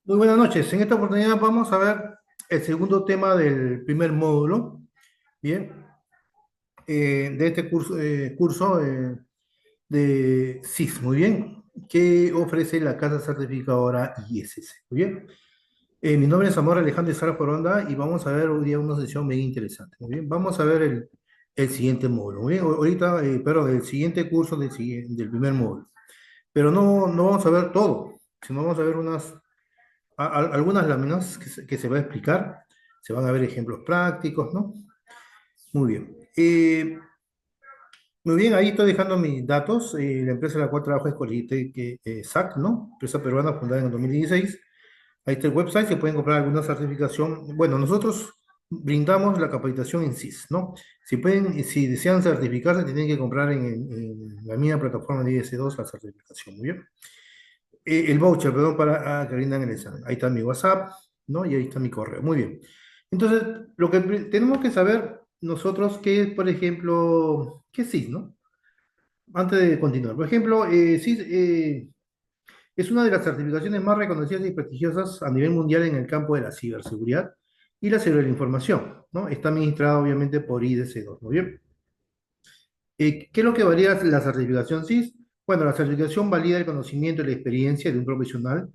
Muy buenas noches. En esta oportunidad vamos a ver el segundo tema del primer módulo, bien, de este curso de SIS, muy bien, que ofrece la Casa Certificadora ISS, muy bien. Mi nombre es Amor Alejandro Sara Foronda y vamos a ver hoy día una sesión bien interesante, muy bien. Vamos a ver el siguiente módulo, muy bien. Ahorita, perdón, el siguiente curso del primer módulo, pero no vamos a ver todo, sino vamos a ver algunas láminas que se va a explicar, se van a ver ejemplos prácticos, ¿no? Muy bien. Muy bien, ahí estoy dejando mis datos. La empresa en la cual trabajo es Colitec SAC, ¿no? Empresa peruana fundada en el 2016. Ahí está el website, se pueden comprar alguna certificación. Bueno, nosotros brindamos la capacitación en CIS, ¿no? Si desean certificarse, tienen que comprar en la mía plataforma de IS2 la certificación, muy bien. El voucher, perdón, para que rindan el examen. Ahí está mi WhatsApp, ¿no? Y ahí está mi correo. Muy bien. Entonces, lo que tenemos que saber nosotros, qué es, por ejemplo, qué es SIS, ¿no? Antes de continuar. Por ejemplo, SIS es una de las certificaciones más reconocidas y prestigiosas a nivel mundial en el campo de la ciberseguridad y la seguridad de la información, ¿no? Está administrada, obviamente, por IDC2, ¿no? Bien. ¿Qué es lo que valida la certificación SIS? Bueno, la certificación valida el conocimiento y la experiencia de un profesional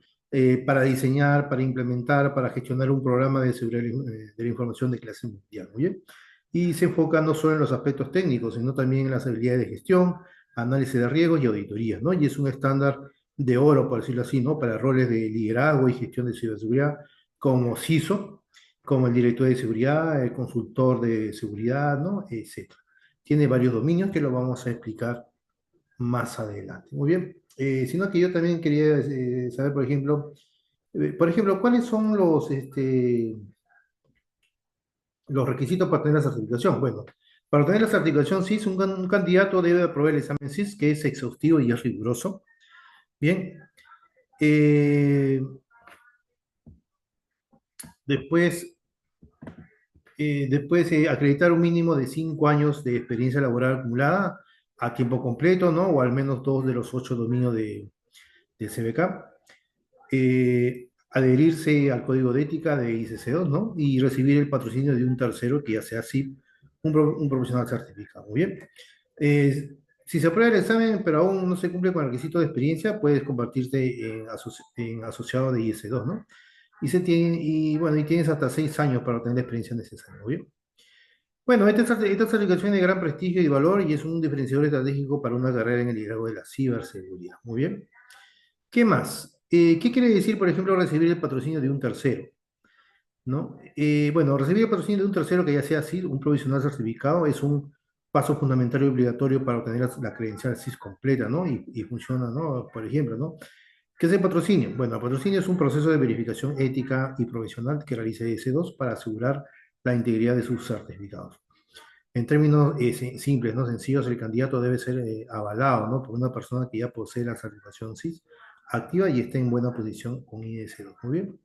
para diseñar, para implementar, para gestionar un programa de seguridad de la información de clase mundial, ¿muy bien? Y se enfoca no solo en los aspectos técnicos, sino también en las habilidades de gestión, análisis de riesgos y auditorías, ¿no? Y es un estándar de oro, por decirlo así, ¿no? Para roles de liderazgo y gestión de ciberseguridad, como CISO, como el director de seguridad, el consultor de seguridad, ¿no? Etcétera. Tiene varios dominios que lo vamos a explicar más adelante. Muy bien. Sino que yo también quería saber, por ejemplo, ¿cuáles son los requisitos para tener la certificación? Bueno, para obtener la certificación SIS, un candidato debe aprobar el examen SIS, que es exhaustivo y es riguroso. Bien. Eh, después, acreditar un mínimo de 5 años de experiencia laboral acumulada a tiempo completo, ¿no? O al menos 2 de los 8 dominios de CBK. Adherirse al código de ética de ICC2, ¿no? Y recibir el patrocinio de un tercero que ya sea así un profesional certificado. Muy bien. Si se aprueba el examen, pero aún no se cumple con el requisito de experiencia, puedes convertirte en asociado de IS2, ¿no? Bueno, y tienes hasta 6 años para obtener la experiencia necesaria, ¿muy bien? Bueno, esta certificación es de gran prestigio y valor y es un diferenciador estratégico para una carrera en el liderazgo de la ciberseguridad. Muy bien. ¿Qué más? ¿Qué quiere decir, por ejemplo, recibir el patrocinio de un tercero? ¿No? Bueno, recibir el patrocinio de un tercero que ya sea así, un provisional certificado, es un paso fundamental y obligatorio para obtener la credencial CIS completa, ¿no? Y funciona, ¿no? Por ejemplo, ¿no? ¿Qué es el patrocinio? Bueno, el patrocinio es un proceso de verificación ética y profesional que realiza ES2 para asegurar la integridad de sus certificados. En términos simples, ¿no? Sencillos, el candidato debe ser avalado, ¿no? Por una persona que ya posee la certificación CIS activa y esté en buena posición con IS2. Muy bien.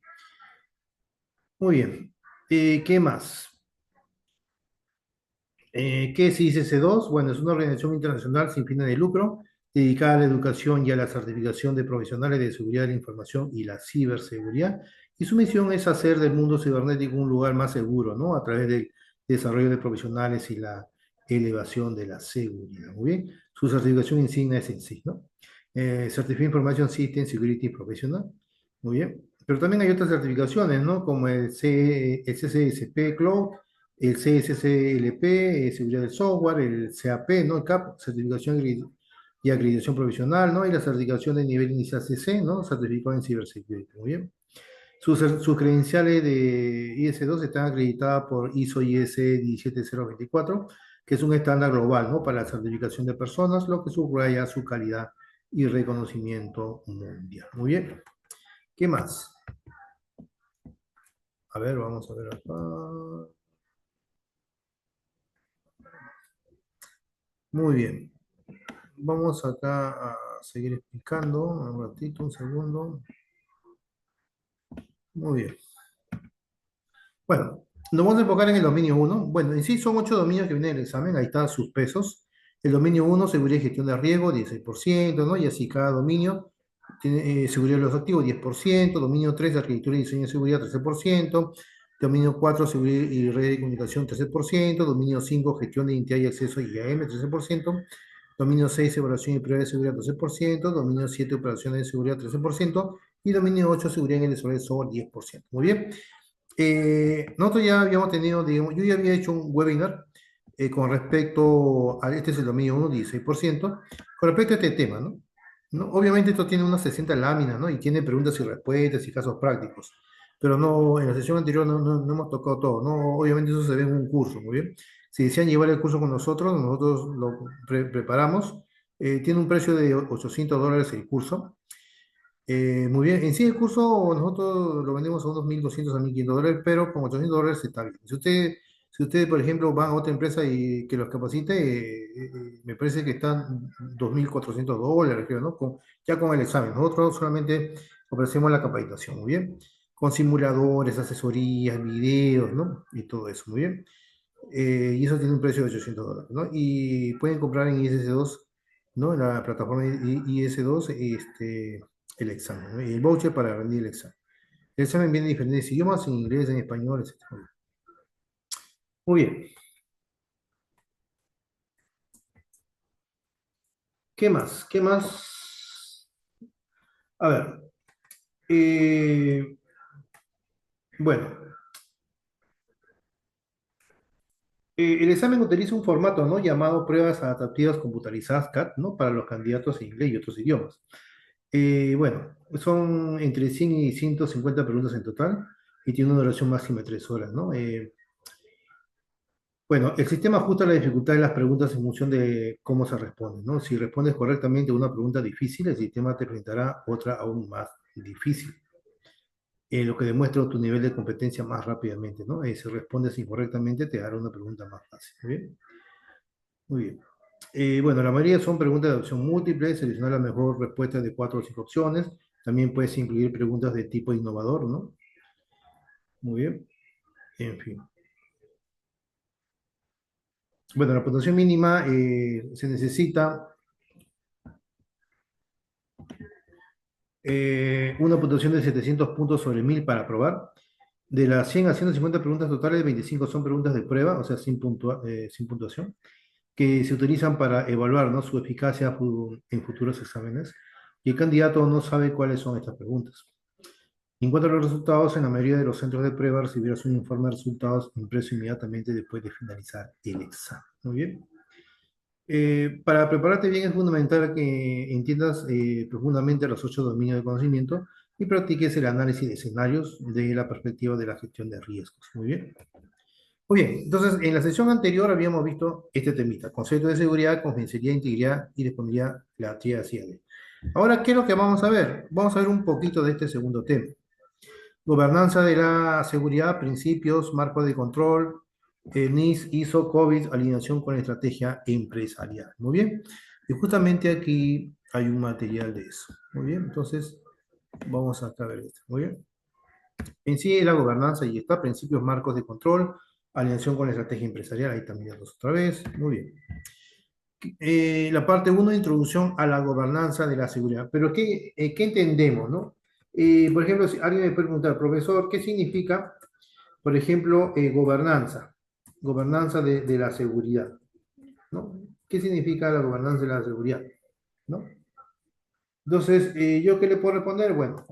Muy bien. ¿Qué más? ¿Qué es ICC2? Bueno, es una organización internacional sin fines de lucro dedicada a la educación y a la certificación de profesionales de seguridad de la información y la ciberseguridad. Y su misión es hacer del mundo cibernético un lugar más seguro, ¿no? A través del desarrollo de profesionales y la elevación de la seguridad. Muy bien. Su certificación insignia es en sí, ¿no? Certificado Information System Security Professional. Muy bien. Pero también hay otras certificaciones, ¿no? Como el CCSP Cloud, el CSCLP, seguridad del software, el CAP, ¿no? El CAP, certificación y acreditación profesional, ¿no? Y la certificación de nivel inicial CC, ¿no? Certificado en ciberseguridad. Muy bien. Sus credenciales de IS2 están acreditadas por ISO IS 17024, que es un estándar global, ¿no? Para la certificación de personas, lo que subraya su calidad y reconocimiento mundial. Muy bien. ¿Qué más? A ver, vamos a ver acá. Muy bien. Vamos acá a seguir explicando. Un ratito, un segundo. Muy bien. Bueno, nos vamos a enfocar en el dominio uno. Bueno, en sí son 8 dominios que vienen en el examen. Ahí están sus pesos. El dominio uno, seguridad y gestión de riesgo, 16%, ¿no? Y así cada dominio. Tiene, seguridad de los activos, 10%. Dominio 3, arquitectura y diseño de seguridad, 13%. Dominio 4, seguridad y red de comunicación, 13%. Dominio 5, gestión de identidad y acceso, IAM, 13%. Dominio 6, evaluación y prueba de seguridad, 13%. Dominio 7, operaciones de seguridad, 13%. Y dominio 8, seguridad en el desarrollo de software, 10%. Muy bien. Nosotros ya habíamos tenido, digamos, yo ya había hecho un webinar con respecto a, este es el dominio 1, 16%, con respecto a este tema, ¿no? ¿No? Obviamente esto tiene unas 60 láminas, ¿no? Y tiene preguntas y respuestas y casos prácticos, pero no, en la sesión anterior no hemos tocado todo, ¿no? Obviamente eso se ve en un curso, muy bien. Si desean llevar el curso con nosotros, nosotros lo preparamos. Tiene un precio de $800 el curso. Muy bien, en sí el curso nosotros lo vendemos a unos 1.200 a 1.500 dólares, pero con $800 está bien. Si ustedes, por ejemplo, van a otra empresa y que los capacite, me parece que están $2.400, creo, ¿no? Ya con el examen. Nosotros solamente ofrecemos la capacitación, muy bien. Con simuladores, asesorías, videos, ¿no? Y todo eso, muy bien. Y eso tiene un precio de $800, ¿no? Y pueden comprar en IS2, ¿no? En la plataforma IS2, el examen, ¿no? Y el voucher para rendir el examen. El examen viene en diferentes idiomas, en inglés, en español, etc. Muy bien. ¿Qué más? ¿Qué más? A ver. eh, bueno, el examen utiliza un formato, ¿no? Llamado pruebas adaptativas computarizadas CAT, ¿no? Para los candidatos en inglés y otros idiomas. Bueno, son entre 100 y 150 preguntas en total y tiene una duración máxima de 3 horas, ¿no? Bueno, el sistema ajusta la dificultad de las preguntas en función de cómo se responden, ¿no? Si respondes correctamente a una pregunta difícil, el sistema te presentará otra aún más difícil, lo que demuestra tu nivel de competencia más rápidamente, ¿no? Si respondes incorrectamente, te dará una pregunta más fácil. ¿Muy bien? Muy bien. Bueno, la mayoría son preguntas de opción múltiple, seleccionar la mejor respuesta de 4 o 5 opciones. También puedes incluir preguntas de tipo innovador, ¿no? Muy bien. En fin. Bueno, la puntuación mínima se necesita una puntuación de 700 puntos sobre 1000 para aprobar. De las 100 a 150 preguntas totales, 25 son preguntas de prueba, o sea, sin puntuación, que se utilizan para evaluar, ¿no? Su eficacia en futuros exámenes. Y el candidato no sabe cuáles son estas preguntas. En cuanto a los resultados, en la mayoría de los centros de prueba recibirás un informe de resultados impreso inmediatamente después de finalizar el examen. Muy bien. Para prepararte bien es fundamental que entiendas profundamente los 8 dominios de conocimiento y practiques el análisis de escenarios de la perspectiva de la gestión de riesgos. Muy bien. Muy bien, entonces en la sesión anterior habíamos visto este temita, concepto de seguridad, confidencialidad, integridad y disponibilidad, la tríada CIAD. Ahora, ¿qué es lo que vamos a ver? Vamos a ver un poquito de este segundo tema. Gobernanza de la seguridad, principios, marco de control, NIS, ISO, COVID, alineación con la estrategia empresarial. Muy bien. Y justamente aquí hay un material de eso. Muy bien. Entonces, vamos a ver esto. Muy bien. En sí, la gobernanza y está, principios, marcos de control, alineación con la estrategia empresarial. Ahí también otra vez. Muy bien. La parte uno, introducción a la gobernanza de la seguridad. Pero ¿qué entendemos, no? Por ejemplo, si alguien me puede preguntar, profesor, ¿qué significa, por ejemplo, gobernanza? Gobernanza de la seguridad, ¿no? ¿Qué significa la gobernanza de la seguridad? ¿No? Entonces, ¿yo qué le puedo responder? Bueno,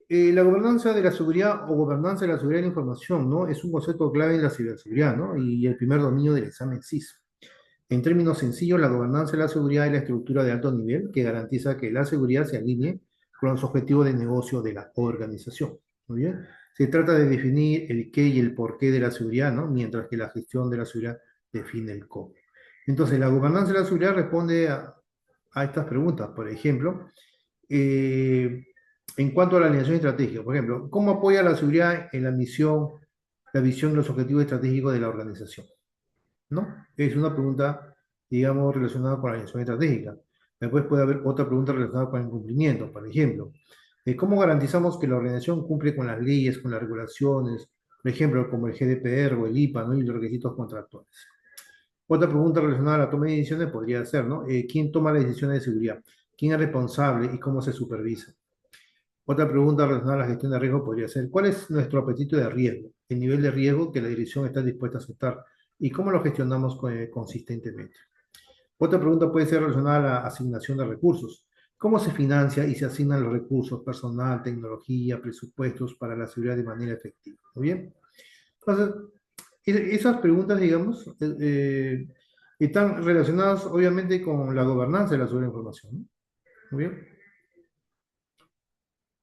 la gobernanza de la seguridad o gobernanza de la seguridad de la información, ¿no? Es un concepto clave en la ciberseguridad, ¿no? Y el primer dominio del examen CIS. En términos sencillos, la gobernanza de la seguridad es la estructura de alto nivel que garantiza que la seguridad se alinee con los objetivos de negocio de la organización. Muy bien. Se trata de definir el qué y el por qué de la seguridad, ¿no? Mientras que la gestión de la seguridad define el cómo. Entonces, la gobernanza de la seguridad responde a estas preguntas. Por ejemplo, eh, en cuanto a la alineación estratégica, por ejemplo, ¿cómo apoya la seguridad en la misión, la visión y los objetivos estratégicos de la organización? ¿No? Es una pregunta, digamos, relacionada con la alineación estratégica. Después puede haber otra pregunta relacionada con el cumplimiento, por ejemplo. ¿Cómo garantizamos que la organización cumple con las leyes, con las regulaciones, por ejemplo, como el GDPR o el IPA, ¿no? Y los requisitos contractuales? Otra pregunta relacionada a la toma de decisiones podría ser, ¿no? ¿Quién toma las decisiones de seguridad? quién es responsable y cómo se supervisa. Otra pregunta relacionada a la gestión de riesgo podría ser, ¿cuál es nuestro apetito de riesgo? El nivel de riesgo que la dirección está dispuesta a aceptar y cómo lo gestionamos consistentemente. Otra pregunta puede ser relacionada a la asignación de recursos. ¿Cómo se financia y se asignan los recursos, personal, tecnología, presupuestos para la seguridad de manera efectiva? ¿Muy bien? Entonces, esas preguntas, digamos, están relacionadas obviamente con la gobernanza de la seguridad de la información, ¿no? ¿Muy bien?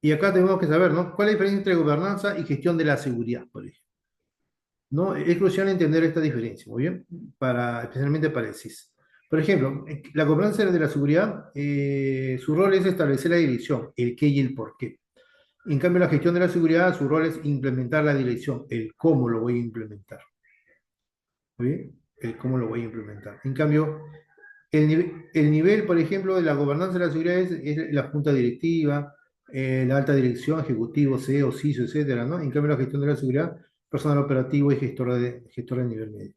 Y acá tenemos que saber, ¿no? ¿Cuál es la diferencia entre gobernanza y gestión de la seguridad, por ejemplo? ¿No? Es crucial entender esta diferencia, ¿muy bien? Especialmente para el CIS. Por ejemplo, la gobernanza de la seguridad, su rol es establecer la dirección, el qué y el por qué. En cambio, la gestión de la seguridad, su rol es implementar la dirección, el cómo lo voy a implementar. ¿Muy bien? El cómo lo voy a implementar. En cambio, el nivel, por ejemplo, de la gobernanza de la seguridad es la junta directiva, la alta dirección, ejecutivo, CEO, CISO, etcétera, ¿no? En cambio, la gestión de la seguridad, personal operativo y gestora de nivel medio.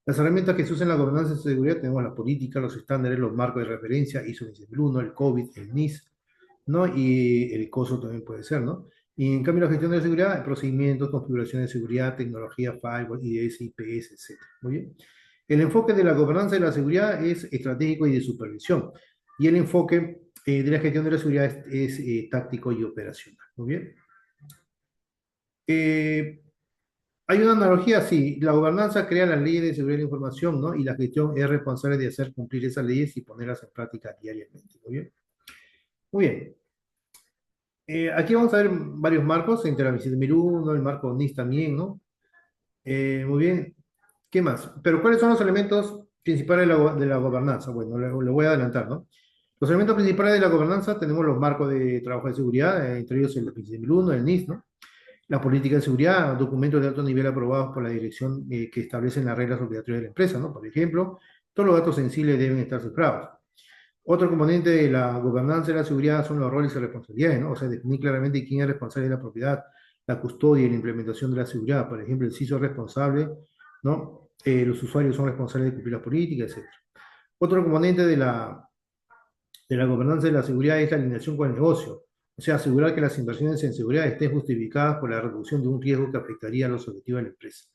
Las herramientas que se usan en la gobernanza de seguridad tenemos la política, los estándares, los marcos de referencia, ISO 27001, el COVID, el NIS, ¿no? Y el COSO también puede ser, ¿no? Y en cambio la gestión de la seguridad, procedimientos, configuración de seguridad, tecnología, firewall, IDS, IPS, etc. Muy bien. El enfoque de la gobernanza de la seguridad es estratégico y de supervisión. Y el enfoque de la gestión de la seguridad es táctico y operacional. Muy bien. Eh, Hay una analogía, sí, la gobernanza crea las leyes de seguridad de la información, ¿no? Y la gestión es responsable de hacer cumplir esas leyes y ponerlas en práctica diariamente. Muy bien. Muy bien. Aquí vamos a ver varios marcos, entre la 27001, el marco NIST también, ¿no? Muy bien. ¿Qué más? Pero ¿cuáles son los elementos principales de la gobernanza? Bueno, lo voy a adelantar, ¿no? Los elementos principales de la gobernanza tenemos los marcos de trabajo de seguridad, entre ellos el 27001, el NIST, ¿no? La política de seguridad, documentos de alto nivel aprobados por la dirección que establecen las reglas obligatorias de la empresa, ¿no? Por ejemplo, todos los datos sensibles deben estar cifrados. Otro componente de la gobernanza de la seguridad son los roles y responsabilidades, ¿no? O sea, definir claramente quién es responsable de la propiedad, la custodia y la implementación de la seguridad. Por ejemplo, el CISO es responsable, ¿no? Los usuarios son responsables de cumplir las políticas, etc. Otro componente de la gobernanza de la seguridad es la alineación con el negocio. O sea, asegurar que las inversiones en seguridad estén justificadas por la reducción de un riesgo que afectaría a los objetivos de la empresa.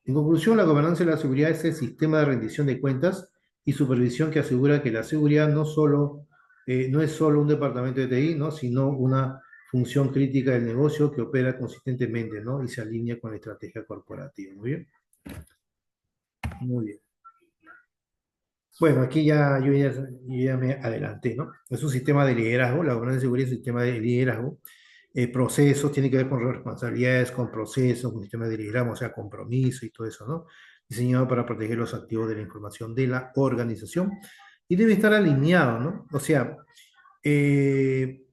En conclusión, la gobernanza de la seguridad es el sistema de rendición de cuentas y supervisión que asegura que la seguridad no es solo un departamento de TI, ¿no? Sino una función crítica del negocio que opera consistentemente, ¿no? Y se alinea con la estrategia corporativa. Muy bien. Muy bien. Bueno, aquí yo ya me adelanté, ¿no? Es un sistema de liderazgo, la gobernanza de seguridad es un sistema de liderazgo. Procesos, tiene que ver con responsabilidades, con procesos, un sistema de liderazgo, o sea, compromiso y todo eso, ¿no? Diseñado para proteger los activos de la información de la organización y debe estar alineado, ¿no? O sea, eh,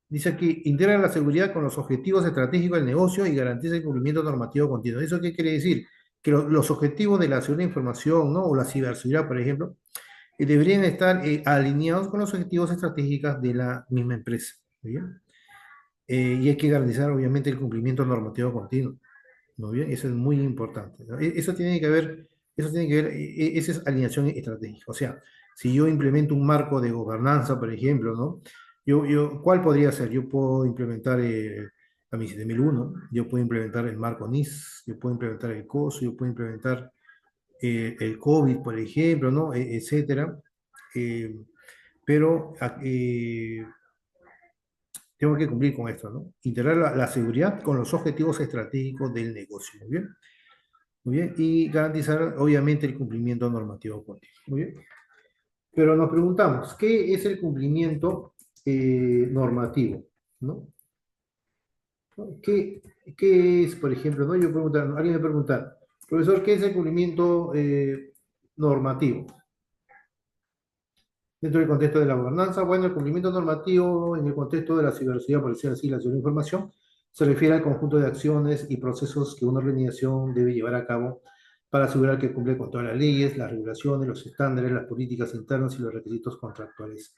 dice aquí, integra la seguridad con los objetivos estratégicos del negocio y garantiza el cumplimiento normativo continuo. ¿Eso qué quiere decir? Que los objetivos de la seguridad de información, ¿no? O la ciberseguridad, por ejemplo, deberían estar alineados con los objetivos estratégicos de la misma empresa. ¿Muy bien? Y hay que garantizar, obviamente, el cumplimiento normativo continuo. ¿Muy bien? Eso es muy importante, ¿no? Eso tiene que ver, esa es alineación estratégica. O sea, si yo implemento un marco de gobernanza, por ejemplo, ¿no? ¿Cuál podría ser? Yo puedo implementar la MIS 7001, yo puedo implementar el marco NIS, yo puedo implementar el COSO, yo puedo implementar el COVID, por ejemplo, ¿no? Etcétera. Eh, pero tengo que cumplir con esto, ¿no? Integrar la seguridad con los objetivos estratégicos del negocio, ¿muy bien? Muy bien, y garantizar, obviamente, el cumplimiento normativo continuo, ¿muy bien? Pero nos preguntamos, ¿qué es el cumplimiento normativo? ¿No? ¿No? ¿Qué es, por ejemplo, ¿no? Alguien me pregunta, profesor, ¿qué es el cumplimiento normativo? Dentro del contexto de la gobernanza, bueno, el cumplimiento normativo en el contexto de la ciberseguridad, por decir así, la seguridad de información, se refiere al conjunto de acciones y procesos que una organización debe llevar a cabo para asegurar que cumple con todas las leyes, las regulaciones, los estándares, las políticas internas y los requisitos contractuales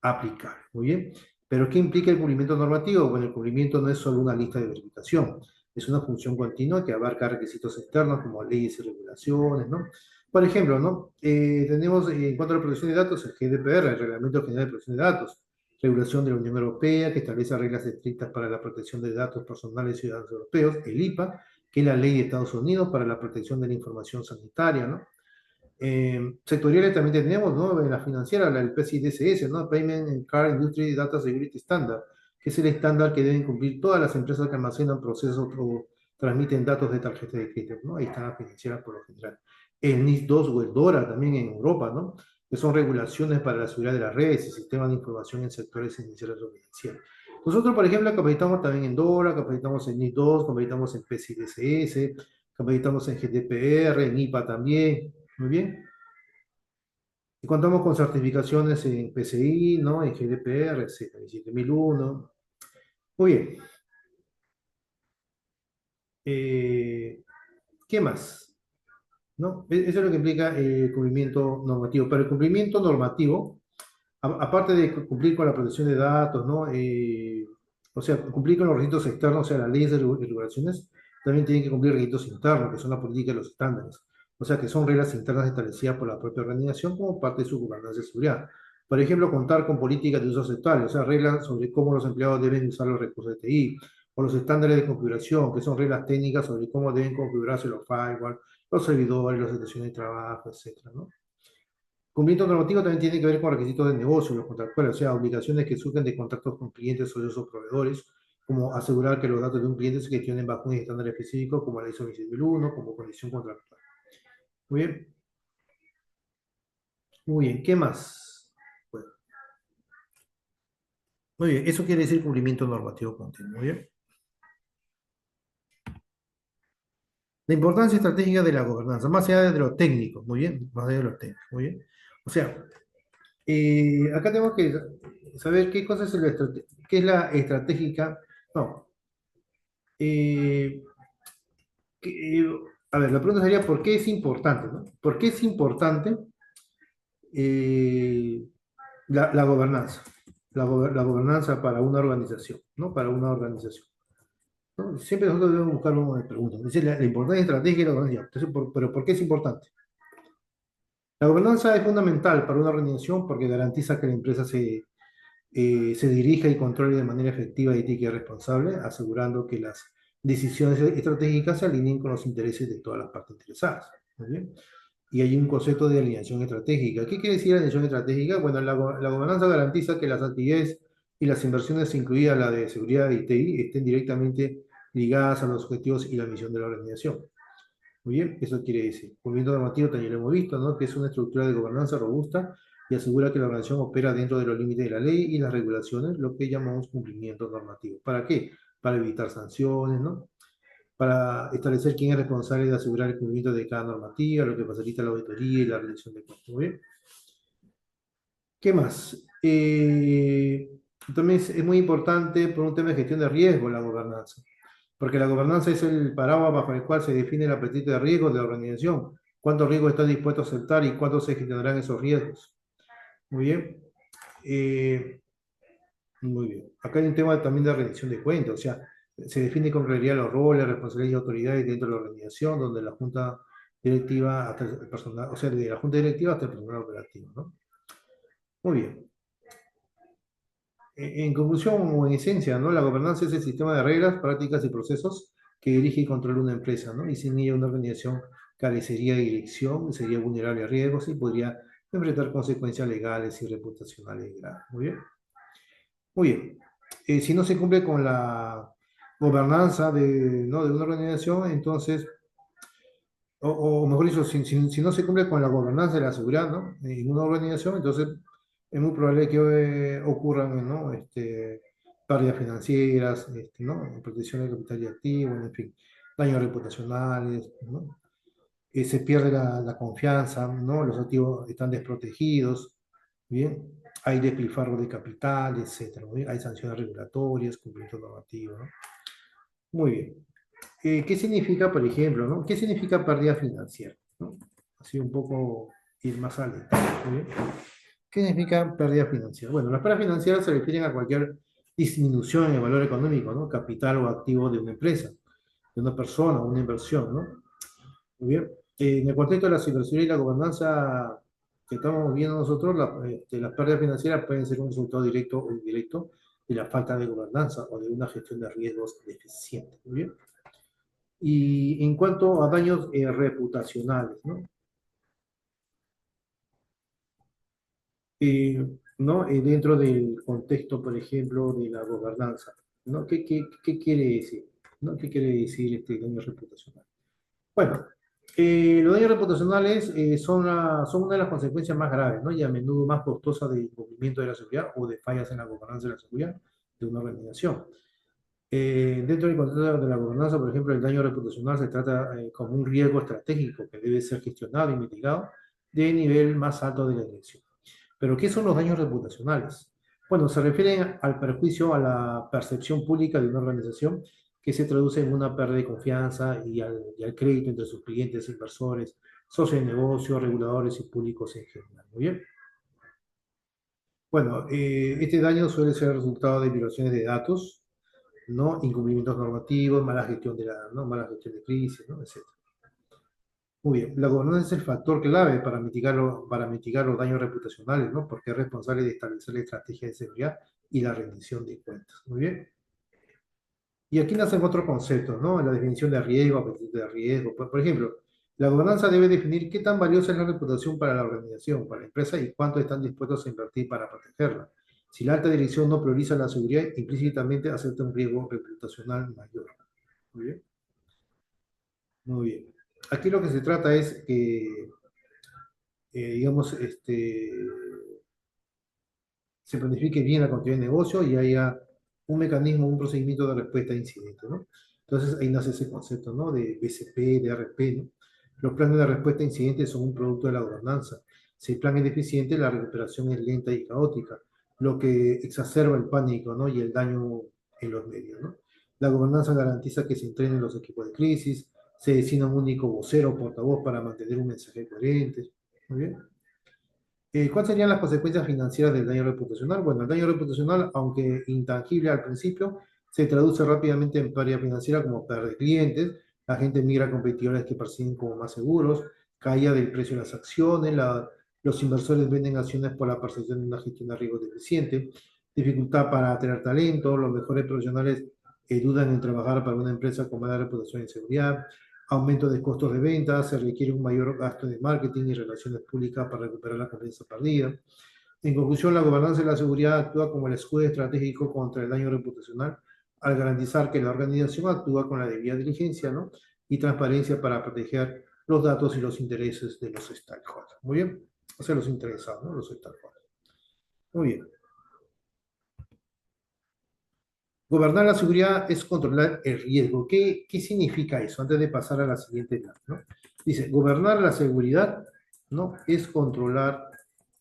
aplicables. Muy bien. Pero ¿qué implica el cumplimiento normativo? Bueno, el cumplimiento no es solo una lista de verificación, es una función continua que abarca requisitos externos como leyes y regulaciones, ¿no? Por ejemplo, ¿no? Tenemos en cuanto a la protección de datos el GDPR, el Reglamento General de Protección de Datos, regulación de la Unión Europea que establece reglas estrictas para la protección de datos personales de ciudadanos europeos, el IPA, que es la ley de Estados Unidos para la protección de la información sanitaria, ¿no? Sectoriales también tenemos, ¿no? En la financiera, el PCI-DSS, ¿no? Payment and Card Industry Data Security Standard, que es el estándar que deben cumplir todas las empresas que almacenan, procesos o transmiten datos de tarjeta de crédito, ¿no? Ahí están las financieras por lo general. El NIS-2 o el DORA también en Europa, ¿no? Que son regulaciones para la seguridad de las redes y sistemas de información en sectores esenciales o financieros. Nosotros, por ejemplo, capacitamos también en DORA, capacitamos en NIS-2, capacitamos en PCI-DSS, capacitamos en GDPR, en IPA también. Muy bien. Y contamos con certificaciones en PCI, ¿no? En GDPR, etcétera, 27001. Muy bien. Eh, ¿Qué más? ¿No? Eso es lo que implica el cumplimiento normativo. Pero el cumplimiento normativo, aparte de cumplir con la protección de datos, ¿no? O sea, cumplir con los requisitos externos, o sea, las leyes y regulaciones, también tienen que cumplir requisitos internos, que son la política y los estándares. O sea, que son reglas internas establecidas por la propia organización como parte de su gobernanza de seguridad. Por ejemplo, contar con políticas de uso aceptable, o sea, reglas sobre cómo los empleados deben usar los recursos de TI, o los estándares de configuración, que son reglas técnicas sobre cómo deben configurarse los firewalls, los servidores, las estaciones de trabajo, etcétera, ¿no? Cumplimiento normativo también tiene que ver con requisitos de negocio, los contractuales, o sea, obligaciones que surgen de contratos con clientes, socios o proveedores, como asegurar que los datos de un cliente se gestionen bajo un estándar específico, como la ISO 27001, como condición contractual. Muy bien, muy bien, ¿qué más? Bueno, muy bien, eso quiere decir cumplimiento normativo continuo, muy bien. La importancia estratégica de la gobernanza, más allá de lo técnico, muy bien, más allá de lo técnico, muy bien. O sea, acá tenemos que saber qué cosa es, qué es la estratégica, no, eh, a ver, la pregunta sería, ¿por qué es importante, no? ¿Por qué es importante eh, la gobernanza? La gobernanza para una organización, ¿no? Para una organización, ¿no? Siempre nosotros debemos buscar una pregunta. Es decir, la importancia estratégica de la organización. Entonces, pero ¿por qué es importante? La gobernanza es fundamental para una organización porque garantiza que la empresa se dirija y controle de manera efectiva, ética y responsable, asegurando que las decisiones estratégicas se alineen con los intereses de todas las partes interesadas. ¿Muy bien? Y hay un concepto de alineación estratégica. ¿Qué quiere decir alineación estratégica? Bueno, la gobernanza garantiza que las actividades y las inversiones, incluidas la de seguridad y TI, estén directamente ligadas a los objetivos y la misión de la organización. Muy bien, eso quiere decir. Cumplimiento normativo también lo hemos visto, ¿no? Que es una estructura de gobernanza robusta y asegura que la organización opera dentro de los límites de la ley y las regulaciones, lo que llamamos cumplimiento normativo. ¿Para qué? Para evitar sanciones, ¿no? Para establecer quién es responsable de asegurar el cumplimiento de cada normativa, lo que facilita la auditoría y la rendición de cuentas. Muy bien. ¿Qué más? También es muy importante por un tema de gestión de riesgo la gobernanza, porque la gobernanza es el paraguas bajo el cual se define el apetito de riesgo de la organización, cuántos riesgos está dispuesto a aceptar y cuántos se gestionarán esos riesgos. Muy bien. Eh, Muy bien. Acá hay un tema también de rendición de cuentas, o sea, se define con claridad los roles, responsabilidades y autoridades dentro de la organización, donde la junta directiva hasta el personal, o sea, de la junta directiva hasta el personal operativo, ¿no? Muy bien. En conclusión o en esencia, ¿no? La gobernanza es el sistema de reglas, prácticas y procesos que dirige y controla una empresa, ¿no? Y sin ella una organización carecería de dirección, sería vulnerable a riesgos y podría enfrentar consecuencias legales y reputacionales graves. Muy bien. Muy bien. Si no se cumple con la gobernanza ¿no? de una organización, entonces, o mejor dicho, si no se cumple con la gobernanza de la seguridad, ¿no? En una organización, entonces es muy probable que ocurran, ¿no? Pérdidas financieras, ¿no? Protección de capital y activos, en fin, daños reputacionales, ¿no? Se pierde la confianza, ¿no? Los activos están desprotegidos, ¿bien? Hay despilfarro de capital, etcétera, ¿no? Hay sanciones regulatorias, cumplimiento normativo, ¿no? Muy bien. ¿Qué significa, por ejemplo, ¿no? ¿Qué significa pérdida financiera? ¿No? Así un poco ir más al detalle, ¿muy bien? ¿Qué significa pérdida financiera? Bueno, las pérdidas financieras se refieren a cualquier disminución en el valor económico, ¿no? Capital o activo de una empresa, de una persona, una inversión, ¿no? Muy bien. En el contexto de la ciberseguridad y la gobernanza que estamos viendo nosotros, las pérdidas financieras pueden ser un resultado directo o indirecto de la falta de gobernanza o de una gestión de riesgos deficiente. Muy bien. Y en cuanto a daños reputacionales, ¿no? ¿No? Dentro del contexto, por ejemplo, de la gobernanza, ¿no? ¿Qué quiere decir? ¿No? ¿Qué quiere decir este daño reputacional? Bueno, los daños reputacionales son una de las consecuencias más graves, ¿no? Y a menudo más costosas del incumplimiento de la seguridad o de fallas en la gobernanza de la seguridad de una organización. Dentro del contexto de la gobernanza, por ejemplo, el daño reputacional se trata como un riesgo estratégico que debe ser gestionado y mitigado de nivel más alto de la dirección. Pero, ¿qué son los daños reputacionales? Bueno, se refieren al perjuicio a la percepción pública de una organización que se traduce en una pérdida de confianza y al crédito entre sus clientes, inversores, socios de negocio, reguladores y públicos en general. Muy bien. Bueno, este daño suele ser el resultado de violaciones de datos, ¿no? Incumplimientos normativos, mala gestión de ¿no? Mala gestión de crisis, ¿no? Etcétera. Muy bien, la gobernanza es el factor clave para mitigar los daños reputacionales, ¿no? Porque es responsable de establecer la estrategia de seguridad y la rendición de cuentas. Muy bien. Y aquí nacen otros conceptos, ¿no? La definición de riesgo, apetito de riesgo. Por ejemplo, la gobernanza debe definir qué tan valiosa es la reputación para la organización, para la empresa y cuánto están dispuestos a invertir para protegerla. Si la alta dirección no prioriza la seguridad, implícitamente acepta un riesgo reputacional mayor. Muy bien. Muy bien. Aquí lo que se trata es que, digamos, se planifique bien la continuidad de negocio y haya un mecanismo, un procedimiento de respuesta a incidentes, ¿no? Entonces ahí nace ese concepto, ¿no? De BCP, de RP, ¿no? Los planes de respuesta a incidentes son un producto de la gobernanza. Si el plan es deficiente, la recuperación es lenta y caótica, lo que exacerba el pánico, ¿no? Y el daño en los medios, ¿no? La gobernanza garantiza que se entrenen los equipos de crisis, se designa un único vocero o portavoz para mantener un mensaje coherente. Muy bien. ¿Cuáles serían las consecuencias financieras del daño reputacional? Bueno, el daño reputacional, aunque intangible al principio, se traduce rápidamente en pérdida financiera como pérdida de clientes, la gente migra a competidores que perciben como más seguros, caída del precio de las acciones, los inversores venden acciones por la percepción de una gestión de riesgo deficiente, dificultad para atraer talento, los mejores profesionales dudan en trabajar para una empresa con mala reputación en seguridad, aumento de costos de venta, se requiere un mayor gasto de marketing y relaciones públicas para recuperar la confianza perdida. En conclusión, la gobernanza de la seguridad actúa como el escudo estratégico contra el daño reputacional al garantizar que la organización actúa con la debida diligencia, ¿no? Y transparencia para proteger los datos y los intereses de los stakeholders. Muy bien, o sea, los interesados, ¿no? Los stakeholders. Muy bien. Gobernar la seguridad es controlar el riesgo. ¿Qué significa eso? Antes de pasar a la siguiente etapa, ¿no? Dice, gobernar la seguridad, ¿no? Es controlar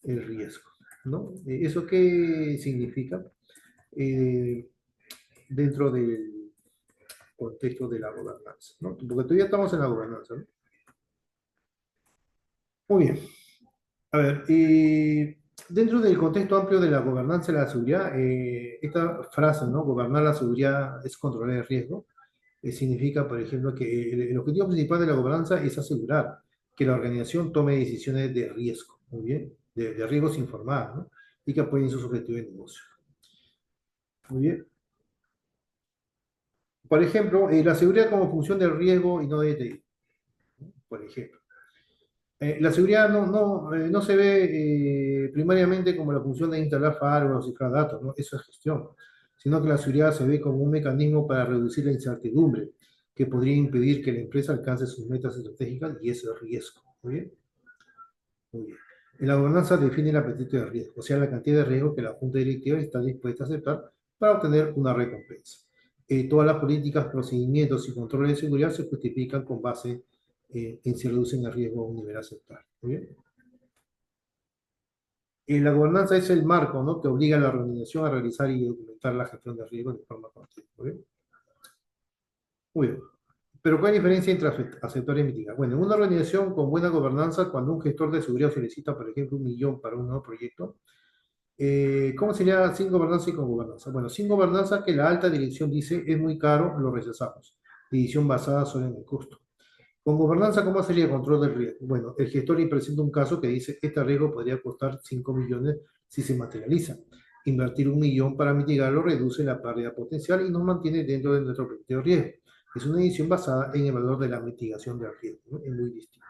el riesgo, ¿no? ¿Eso qué significa? Eh, Dentro del contexto de la gobernanza, ¿no? Porque todavía estamos en la gobernanza, ¿no? Muy bien. A ver, dentro del contexto amplio de la gobernanza de la seguridad, esta frase, ¿no? Gobernar la seguridad es controlar el riesgo. Significa, por ejemplo, que el objetivo principal de la gobernanza es asegurar que la organización tome decisiones de riesgo, muy bien, de riesgos informados, ¿no? Y que apoyen sus objetivos de negocio. Muy bien. Por ejemplo, la seguridad como función del riesgo y no de, por ejemplo. La seguridad no se ve primariamente como la función de instalar firewalls o cifrar datos, ¿no? Eso es gestión, sino que la seguridad se ve como un mecanismo para reducir la incertidumbre que podría impedir que la empresa alcance sus metas estratégicas y ese es riesgo. ¿Muy bien? Muy bien. En la gobernanza define el apetito de riesgo, o sea, la cantidad de riesgo que la junta directiva está dispuesta a aceptar para obtener una recompensa. Todas las políticas, procedimientos y controles de seguridad se justifican con base en si reducen el riesgo a un nivel aceptable. Muy bien. La gobernanza es el marco, ¿no? Que obliga a la organización a realizar y documentar la gestión de riesgos de forma continua. Muy bien. Muy bien. Pero ¿cuál es la diferencia entre aceptar y mitigar? Bueno, en una organización con buena gobernanza, cuando un gestor de seguridad solicita, por ejemplo, 1 millón para un nuevo proyecto, ¿cómo sería sin gobernanza y con gobernanza? Bueno, sin gobernanza, que la alta dirección dice es muy caro, lo rechazamos. Decisión basada solo en el costo. Con gobernanza, ¿cómo sería el control del riesgo? Bueno, el gestor le presenta un caso que dice, este riesgo podría costar 5 millones si se materializa. Invertir 1 millón para mitigarlo reduce la pérdida potencial y nos mantiene dentro de nuestro periodo de riesgo. Es una decisión basada en el valor de la mitigación del riesgo, ¿no? Es muy distinto.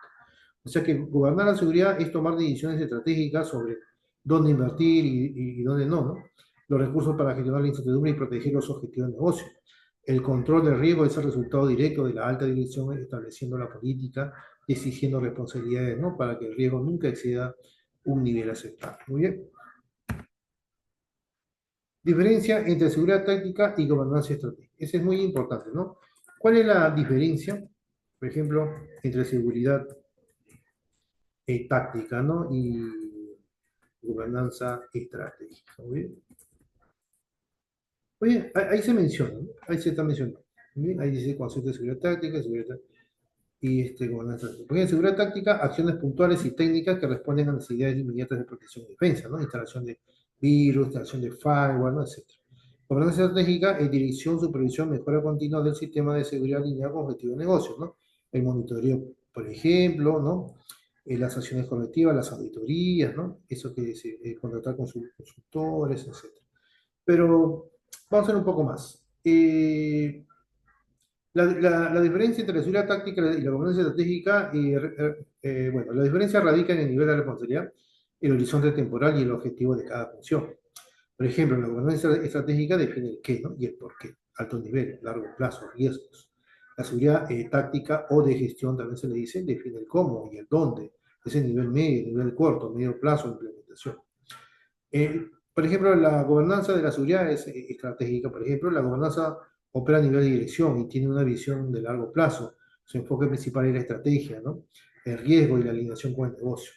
O sea que gobernar la seguridad es tomar decisiones estratégicas sobre dónde invertir y dónde no, ¿no? Los recursos para gestionar la incertidumbre y proteger los objetivos de negocio. El control del riesgo es el resultado directo de la alta dirección estableciendo la política y exigiendo responsabilidades, ¿no? Para que el riesgo nunca exceda un nivel aceptable. Muy bien. Diferencia entre seguridad táctica y gobernanza estratégica. Ese es muy importante, ¿no? ¿Cuál es la diferencia, por ejemplo, entre seguridad táctica, ¿no? Y gobernanza estratégica. Muy bien. Oye, ahí se menciona, ¿no? Ahí se está mencionando. Muy bien, ahí dice concepto de seguridad táctica, seguridad y gobernanza estratégica. Porque en seguridad táctica, acciones puntuales y técnicas que responden a necesidades inmediatas de protección y defensa, ¿no? Instalación de virus, instalación de firewall, ¿no? Etcétera. Gobernanza estratégica es dirección, supervisión, mejora continua del sistema de seguridad alineado con objetivos de negocio, ¿no? El monitoreo, por ejemplo, ¿no? Las acciones correctivas, las auditorías, ¿no? Eso que es contratar consultores, etcétera. Pero vamos a ver un poco más. La diferencia entre la seguridad táctica y la gobernanza estratégica, bueno, la diferencia radica en el nivel de responsabilidad, el horizonte temporal y el objetivo de cada función. Por ejemplo, la gobernanza estratégica define el qué, ¿no? Y el por qué, alto nivel, largo plazo, riesgos. La seguridad táctica o de gestión también se le dice, define el cómo y el dónde, ese nivel medio, nivel corto, medio plazo, implementación. Por ejemplo, la gobernanza de la seguridad es estratégica. Por ejemplo, la gobernanza opera a nivel de dirección y tiene una visión de largo plazo. Su enfoque principal es la estrategia, ¿no? El riesgo y la alineación con el negocio.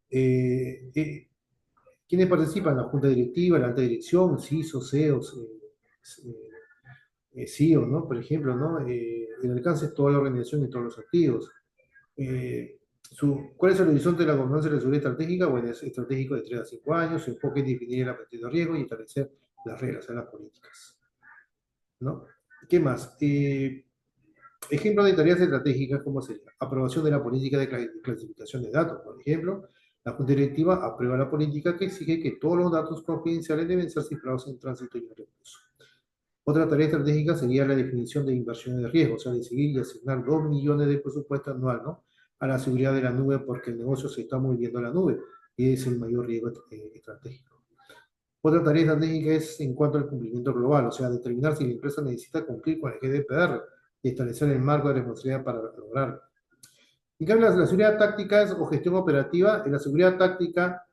Eh, eh, ¿Quiénes participan? La junta directiva, la alta dirección, CISO, CEOs, CEO, ¿no? Por ejemplo, ¿no? El alcance es toda la organización y todos los activos. ¿Cuál es el horizonte de la gobernanza de la seguridad estratégica? Bueno, es estratégico de 3 a 5 años, su enfoque es definir el apetito de riesgo y establecer las reglas, las políticas, ¿no? ¿Qué más? Ejemplos de tareas estratégicas, ¿cómo sería? Aprobación de la política de clasificación de datos, por ejemplo. La Junta Directiva aprueba la política que exige que todos los datos confidenciales deben ser cifrados en tránsito y en recurso. Otra tarea estratégica sería la definición de inversiones de riesgo, o sea, decidir y asignar 2 millones de presupuesto anual, ¿no? A la seguridad de la nube porque el negocio se está moviendo a la nube y es el mayor riesgo estratégico. Otra tarea estratégica es en cuanto al cumplimiento global, o sea, determinar si la empresa necesita cumplir con el GDPR y establecer el marco de responsabilidad para lograrlo. En cambio, la seguridad táctica o gestión operativa, la seguridad táctica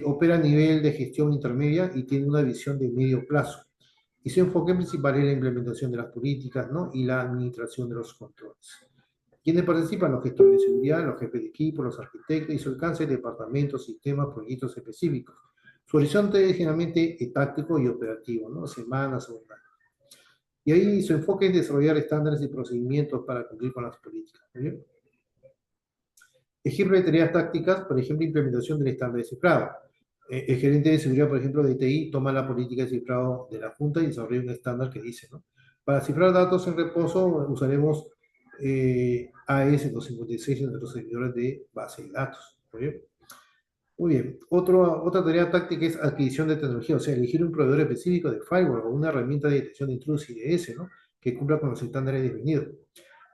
opera a nivel de gestión intermedia y tiene una visión de medio plazo. Y su enfoque principal es la implementación de las políticas, ¿no? Y la administración de los controles. ¿Quiénes participan? Los gestores de seguridad, los jefes de equipo, los arquitectos y su alcance, departamentos, sistemas, proyectos específicos. Su horizonte es generalmente táctico y operativo, ¿no? Semanas o años. Y ahí su enfoque es desarrollar estándares y procedimientos para cumplir con las políticas. ¿Bien? Ejemplo de tareas tácticas, por ejemplo, implementación del estándar de cifrado. El gerente de seguridad, por ejemplo, de TI, toma la política de cifrado de la Junta y desarrolla un estándar que dice, ¿no? Para cifrar datos en reposo usaremos AS256 en nuestros servidores de base de datos. ¿Muy bien? Muy bien. Otra tarea táctica es adquisición de tecnología, o sea, elegir un proveedor específico de firewall o una herramienta de detección de intrusos IDS, ¿no? Que cumpla con los estándares definidos.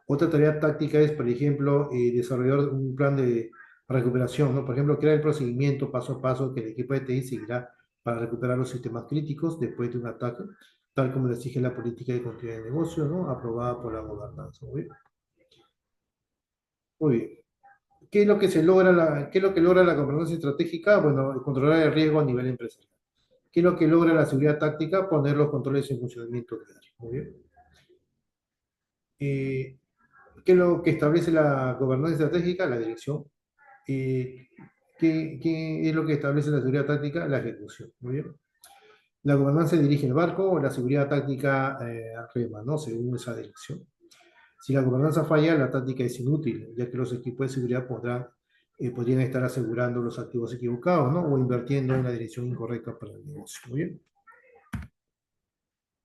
Otra tarea táctica es, por ejemplo, desarrollar un plan de recuperación, ¿no? Por ejemplo, crear el procedimiento paso a paso que el equipo de TI seguirá para recuperar los sistemas críticos después de un ataque, tal como lo exige la política de continuidad de negocio, ¿no? Aprobada por la gobernanza. Muy bien. Muy bien. ¿Qué es lo que qué es lo que logra la gobernanza estratégica? Bueno, controlar el riesgo a nivel empresarial. ¿Qué es lo que logra la seguridad táctica? Poner los controles en funcionamiento diario. Muy bien. Eh, ¿Qué es lo que establece la gobernanza estratégica? La dirección. Eh, ¿Qué es lo que establece la seguridad táctica? La ejecución. Muy bien. La gobernanza dirige el barco o la seguridad táctica rema, ¿no? Según esa dirección. Si la gobernanza falla, la táctica es inútil, ya que los equipos de seguridad podrían estar asegurando los activos equivocados, ¿no? O invirtiendo en la dirección incorrecta para el negocio. Muy bien.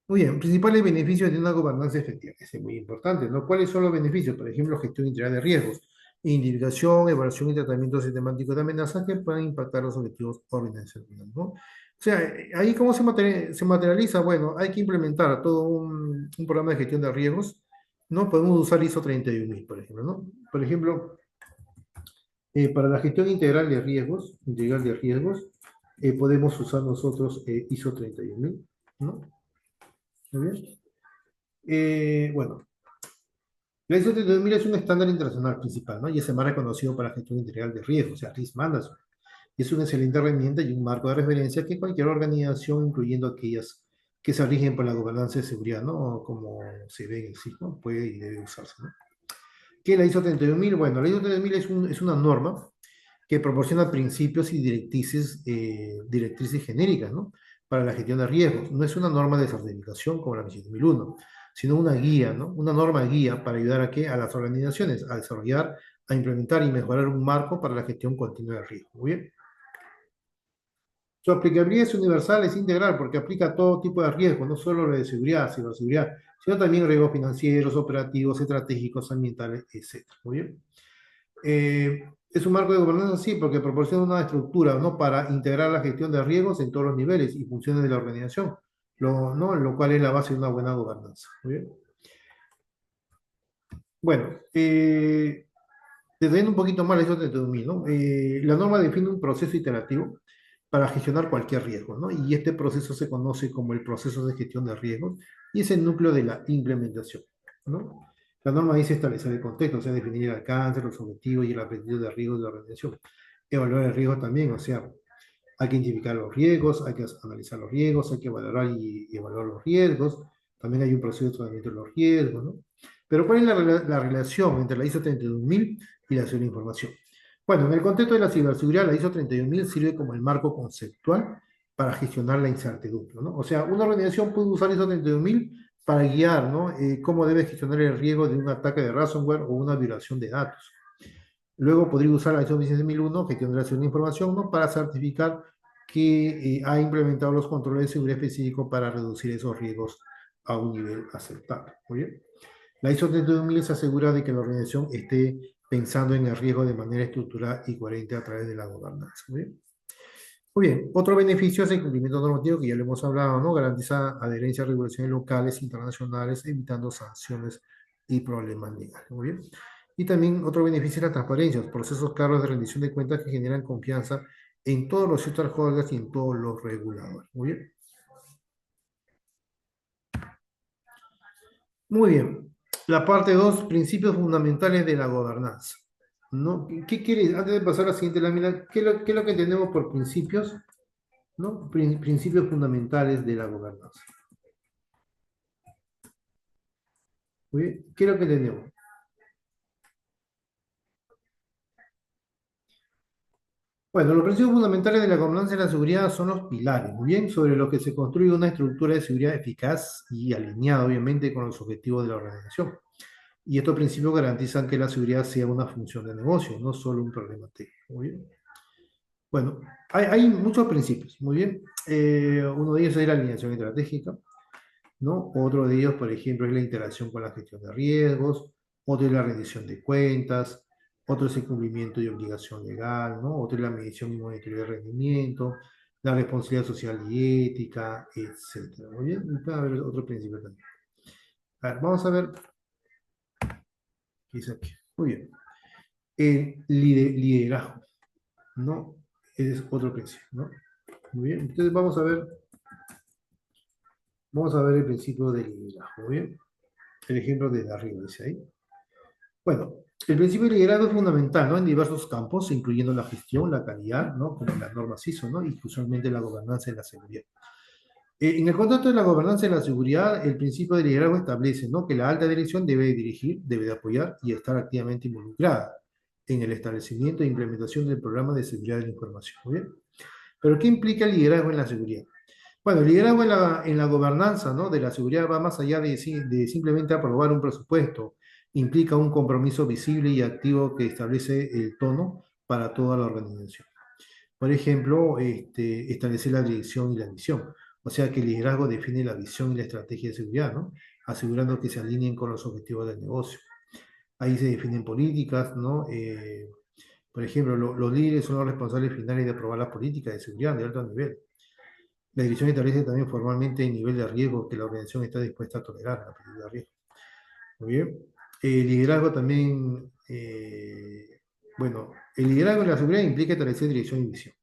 Muy bien, principales beneficios de una gobernanza efectiva. Ese es muy importante, ¿no? ¿Cuáles son los beneficios? Por ejemplo, gestión integral de riesgos, identificación, evaluación y tratamiento sistemático de amenazas que puedan impactar los objetivos organizacionales, ¿no? O sea, ahí cómo se materializa, bueno, hay que implementar todo un programa de gestión de riesgos, ¿no? Podemos usar ISO 31000, por ejemplo, ¿no? Por ejemplo, para la gestión integral de riesgos, podemos usar nosotros ISO 31000, ¿no? Muy bien. Bueno, la ISO 32000 es un estándar internacional principal, ¿no? Y es el más reconocido para la gestión integral de riesgos, o sea, Risk Management. Y es una excelente herramienta y un marco de referencia que cualquier organización, incluyendo aquellas que se rigen por la gobernanza de seguridad, ¿no? Como se ve en el sitio, puede y debe usarse, ¿no? ¿Qué es la ISO 31000? Bueno, la ISO 31000 es una norma que proporciona principios y directrices genéricas, ¿no? Para la gestión de riesgos. No es una norma de certificación como la 27001, sino una guía, ¿no? Una norma guía para ayudar a, ¿qué? A las organizaciones a desarrollar, a implementar y mejorar un marco para la gestión continua de riesgo. Muy bien. Su aplicabilidad es universal, es integral, porque aplica a todo tipo de riesgos, no solo lo de seguridad, ciberseguridad, sino también riesgos financieros, operativos, estratégicos, ambientales, etc. Muy bien. Es un marco de gobernanza, sí, porque proporciona una estructura, ¿no? Para integrar la gestión de riesgos en todos los niveles y funciones de la organización, ¿no? Lo cual es la base de una buena gobernanza. Muy bien. Bueno, deteniendo un poquito más la ISO 32000, ¿no? La norma define un proceso iterativo para gestionar cualquier riesgo, ¿no? Y este proceso se conoce como el proceso de gestión de riesgos y es el núcleo de la implementación, ¿no? La norma dice establecer el contexto, o sea, definir el alcance, los objetivos y el aprendizaje de riesgos de la organización. Evaluar el riesgo también, o sea, hay que identificar los riesgos, hay que analizar los riesgos, hay que valorar y evaluar los riesgos. También hay un proceso de tratamiento de los riesgos, ¿no? Pero ¿cuál es la relación entre la ISO 32000 y la seguridad de información? Bueno, en el contexto de la ciberseguridad, la ISO 31000 sirve como el marco conceptual para gestionar la incertidumbre, ¿no? O sea, una organización puede usar ISO 31000 para guiar, ¿no? Cómo debe gestionar el riesgo de un ataque de ransomware o una violación de datos. Luego podría usar la ISO 26001, gestión de la seguridad de información, ¿no? Para certificar que ha implementado los controles de seguridad específicos para reducir esos riesgos a un nivel aceptable. Muy bien. La ISO 32000 se asegura de que la organización esté pensando en el riesgo de manera estructurada y coherente a través de la gobernanza. Muy bien. Muy bien. Otro beneficio es el cumplimiento normativo, que ya lo hemos hablado, ¿no? Garantiza adherencia a regulaciones locales, internacionales, evitando sanciones y problemas legales. Muy bien. Y también otro beneficio es la transparencia, los procesos claros de rendición de cuentas que generan confianza en todos los stakeholders y en todos los reguladores. Muy bien. Muy bien. La parte 2, principios fundamentales de la gobernanza. ¿No? ¿Qué quiere? Antes de pasar a la siguiente lámina, qué es lo que entendemos por principios? ¿No? Principios fundamentales de la gobernanza. Muy bien. ¿Qué es lo que entendemos? Bueno, los principios fundamentales de la gobernanza y la seguridad son los pilares, muy bien, sobre los que se construye una estructura de seguridad eficaz y alineada, obviamente, con los objetivos de la organización. Y estos principios garantizan que la seguridad sea una función de negocio, no solo un problema técnico. Muy bien. Bueno, hay muchos principios, muy bien. Uno de ellos es la alineación estratégica, ¿no? Otro de ellos, por ejemplo, es la interacción con la gestión de riesgos, otro es la rendición de cuentas, otro es el cumplimiento y obligación legal, ¿no? Otro es la medición y monitoreo de rendimiento, la responsabilidad social y ética, etcétera. Muy bien, y puede haber otro principio también. A ver, vamos a ver qué dice aquí. Muy bien. El liderazgo, ¿no? Es otro principio, ¿no? Muy bien, entonces vamos a ver el principio del liderazgo, ¿muy bien? El ejemplo de arriba, dice ahí. Bueno, el principio de liderazgo es fundamental, ¿no? En diversos campos, incluyendo la gestión, la calidad, ¿no? Como las normas ISO, ¿no? Y usualmente la gobernanza y la seguridad. En el contexto de la gobernanza y la seguridad, el principio de liderazgo establece, ¿no? Que la alta dirección debe dirigir, debe de apoyar y estar activamente involucrada en el establecimiento e implementación del programa de seguridad de la información, ¿muy bien? Pero ¿qué implica el liderazgo en la seguridad? Bueno, el liderazgo en la gobernanza, ¿no? De la seguridad va más allá de simplemente aprobar un presupuesto. Implica un compromiso visible y activo que establece el tono para toda la organización. Por ejemplo, establecer la dirección y la misión. O sea que el liderazgo define la visión y la estrategia de seguridad, ¿no? Asegurando que se alineen con los objetivos del negocio. Ahí se definen políticas, ¿no? Por ejemplo, los líderes son los responsables finales de aprobar las políticas de seguridad de alto nivel. La dirección establece también formalmente el nivel de riesgo que la organización está dispuesta a tolerar, la política de riesgo. Muy bien. El liderazgo también, bueno, el liderazgo en la seguridad implica establecer dirección y visión.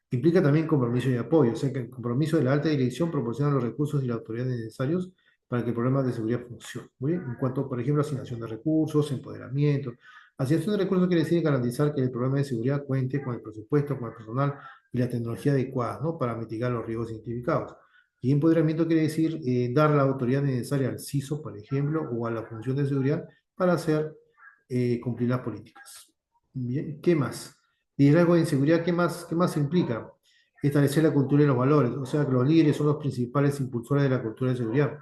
Implica también compromiso y apoyo, o sea que el compromiso de la alta dirección proporciona los recursos y la autoridad necesarios para que el programa de seguridad funcione. Muy bien. En cuanto, por ejemplo, a asignación de recursos, empoderamiento. Asignación de recursos quiere decir garantizar que el programa de seguridad cuente con el presupuesto, con el personal y la tecnología adecuada, ¿no? Para mitigar los riesgos identificados. Y empoderamiento quiere decir dar la autoridad necesaria al CISO, por ejemplo, o a la función de seguridad para hacer cumplir las políticas. Bien, ¿qué más? Liderazgo en seguridad, qué más implica? Establecer la cultura y los valores, o sea que los líderes son los principales impulsores de la cultura de seguridad.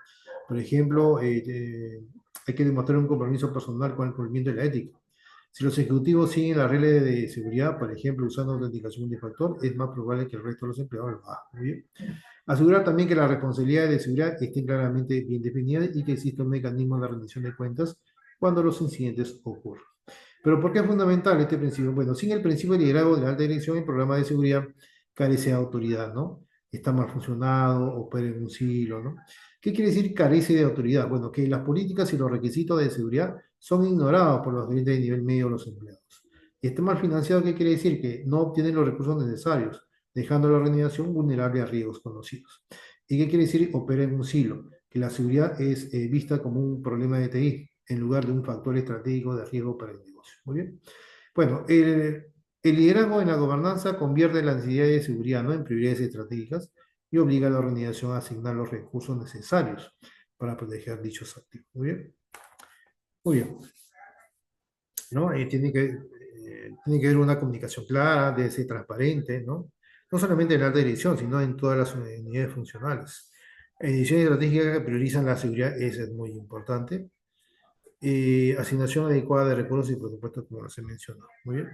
Por ejemplo, hay que demostrar un compromiso personal con el cumplimiento de la ética. Si los ejecutivos siguen las reglas de seguridad, por ejemplo, usando autenticación multifactor, es más probable que el resto de los empleados lo hagan. Muy bien. Asegurar también que las responsabilidades de seguridad estén claramente bien definidas y que exista un mecanismo de rendición de cuentas cuando los incidentes ocurran. Pero ¿por qué es fundamental este principio? Bueno, sin el principio de liderazgo de la alta dirección, el programa de seguridad carece de autoridad, ¿no? Está mal funcionado, opera en un silo, ¿no? ¿Qué quiere decir carece de autoridad? Bueno, que las políticas y los requisitos de seguridad son ignorados por los gerentes de nivel medio o los empleados. Y está mal financiado, ¿qué quiere decir? Que no obtienen los recursos necesarios, dejando a la organización vulnerable a riesgos conocidos. ¿Y qué quiere decir? Opera en un silo, que la seguridad es vista como un problema de TI en lugar de un factor estratégico de riesgo para el negocio. Muy bien. Bueno, el liderazgo en la gobernanza convierte la necesidad de seguridad, ¿no?, en prioridades estratégicas y obliga a la organización a asignar los recursos necesarios para proteger dichos activos. Muy bien. Muy bien. ¿No? Tiene que haber una comunicación clara, debe ser transparente, ¿no? No solamente en la alta dirección, sino en todas las unidades funcionales. Ediciones estratégicas que priorizan la seguridad, eso es muy importante. Asignación adecuada de recursos y presupuestos, como se mencionó. Muy bien.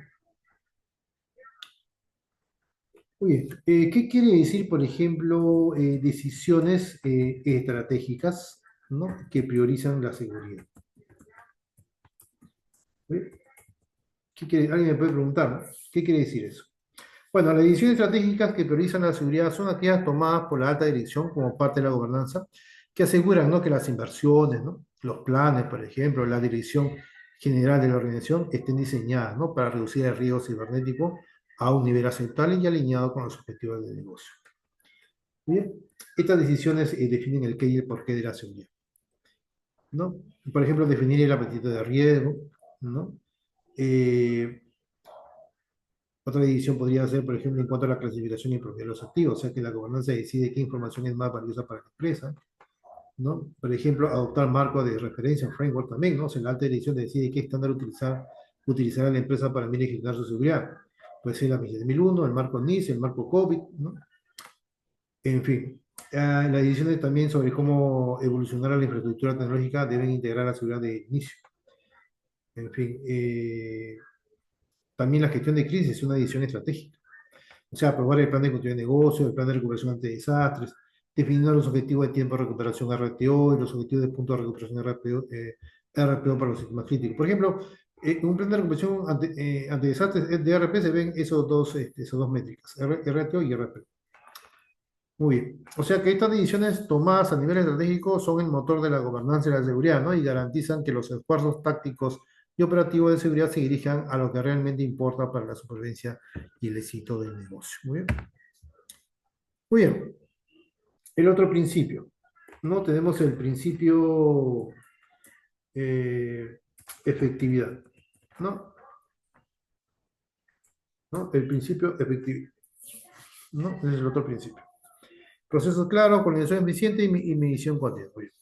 Muy bien. ¿Qué quiere decir, por ejemplo, decisiones estratégicas, ¿no?, que priorizan la seguridad? Muy bien. Alguien me puede preguntar, ¿no? ¿Qué quiere decir eso? Bueno, las decisiones estratégicas que priorizan la seguridad son aquellas tomadas por la alta dirección como parte de la gobernanza, que aseguran, ¿no?, que las inversiones, ¿no?, los planes, por ejemplo, la dirección general de la organización estén diseñadas, ¿no?, para reducir el riesgo cibernético a un nivel aceptable y alineado con los objetivos del negocio. Bien, estas decisiones definen el qué y el porqué de la seguridad, ¿no? Por ejemplo, definir el apetito de riesgo, ¿no? Eh, Otra decisión podría ser, por ejemplo, en cuanto a la clasificación y propiedad de los activos, o sea que la gobernanza decide qué información es más valiosa para la empresa, ¿no? Por ejemplo, adoptar marco de referencia, un framework también, ¿no? O sea, la alta dirección decide qué estándar utilizará la empresa para medir y ejecutar su seguridad. Puede ser la 27001, el marco NIS, el marco COVID, ¿no? En fin, las decisiones también sobre cómo evolucionar la infraestructura tecnológica deben integrar la seguridad de inicio. En fin, también la gestión de crisis es una decisión estratégica. O sea, aprobar el plan de continuidad de negocio, el plan de recuperación ante desastres, definiendo los objetivos de tiempo de recuperación RTO y los objetivos de punto de recuperación RPO para los sistemas críticos. Por ejemplo, un plan de recuperación ante desastres de RP se ven esos dos métricas, RTO y RPO. Muy bien. O sea que estas decisiones tomadas a nivel estratégico son el motor de la gobernanza y la seguridad, ¿no? Y garantizan que los esfuerzos tácticos y operativos de seguridad se dirijan a lo que realmente importa para la supervivencia y el éxito del negocio. Muy bien. Muy bien. El otro principio, ¿no? Tenemos el principio efectividad, ¿no? ¿No? El principio efectividad, ¿no? Ese es el otro principio. Procesos claros, coordinación eficiente y medición cuantitativa. Muy bien.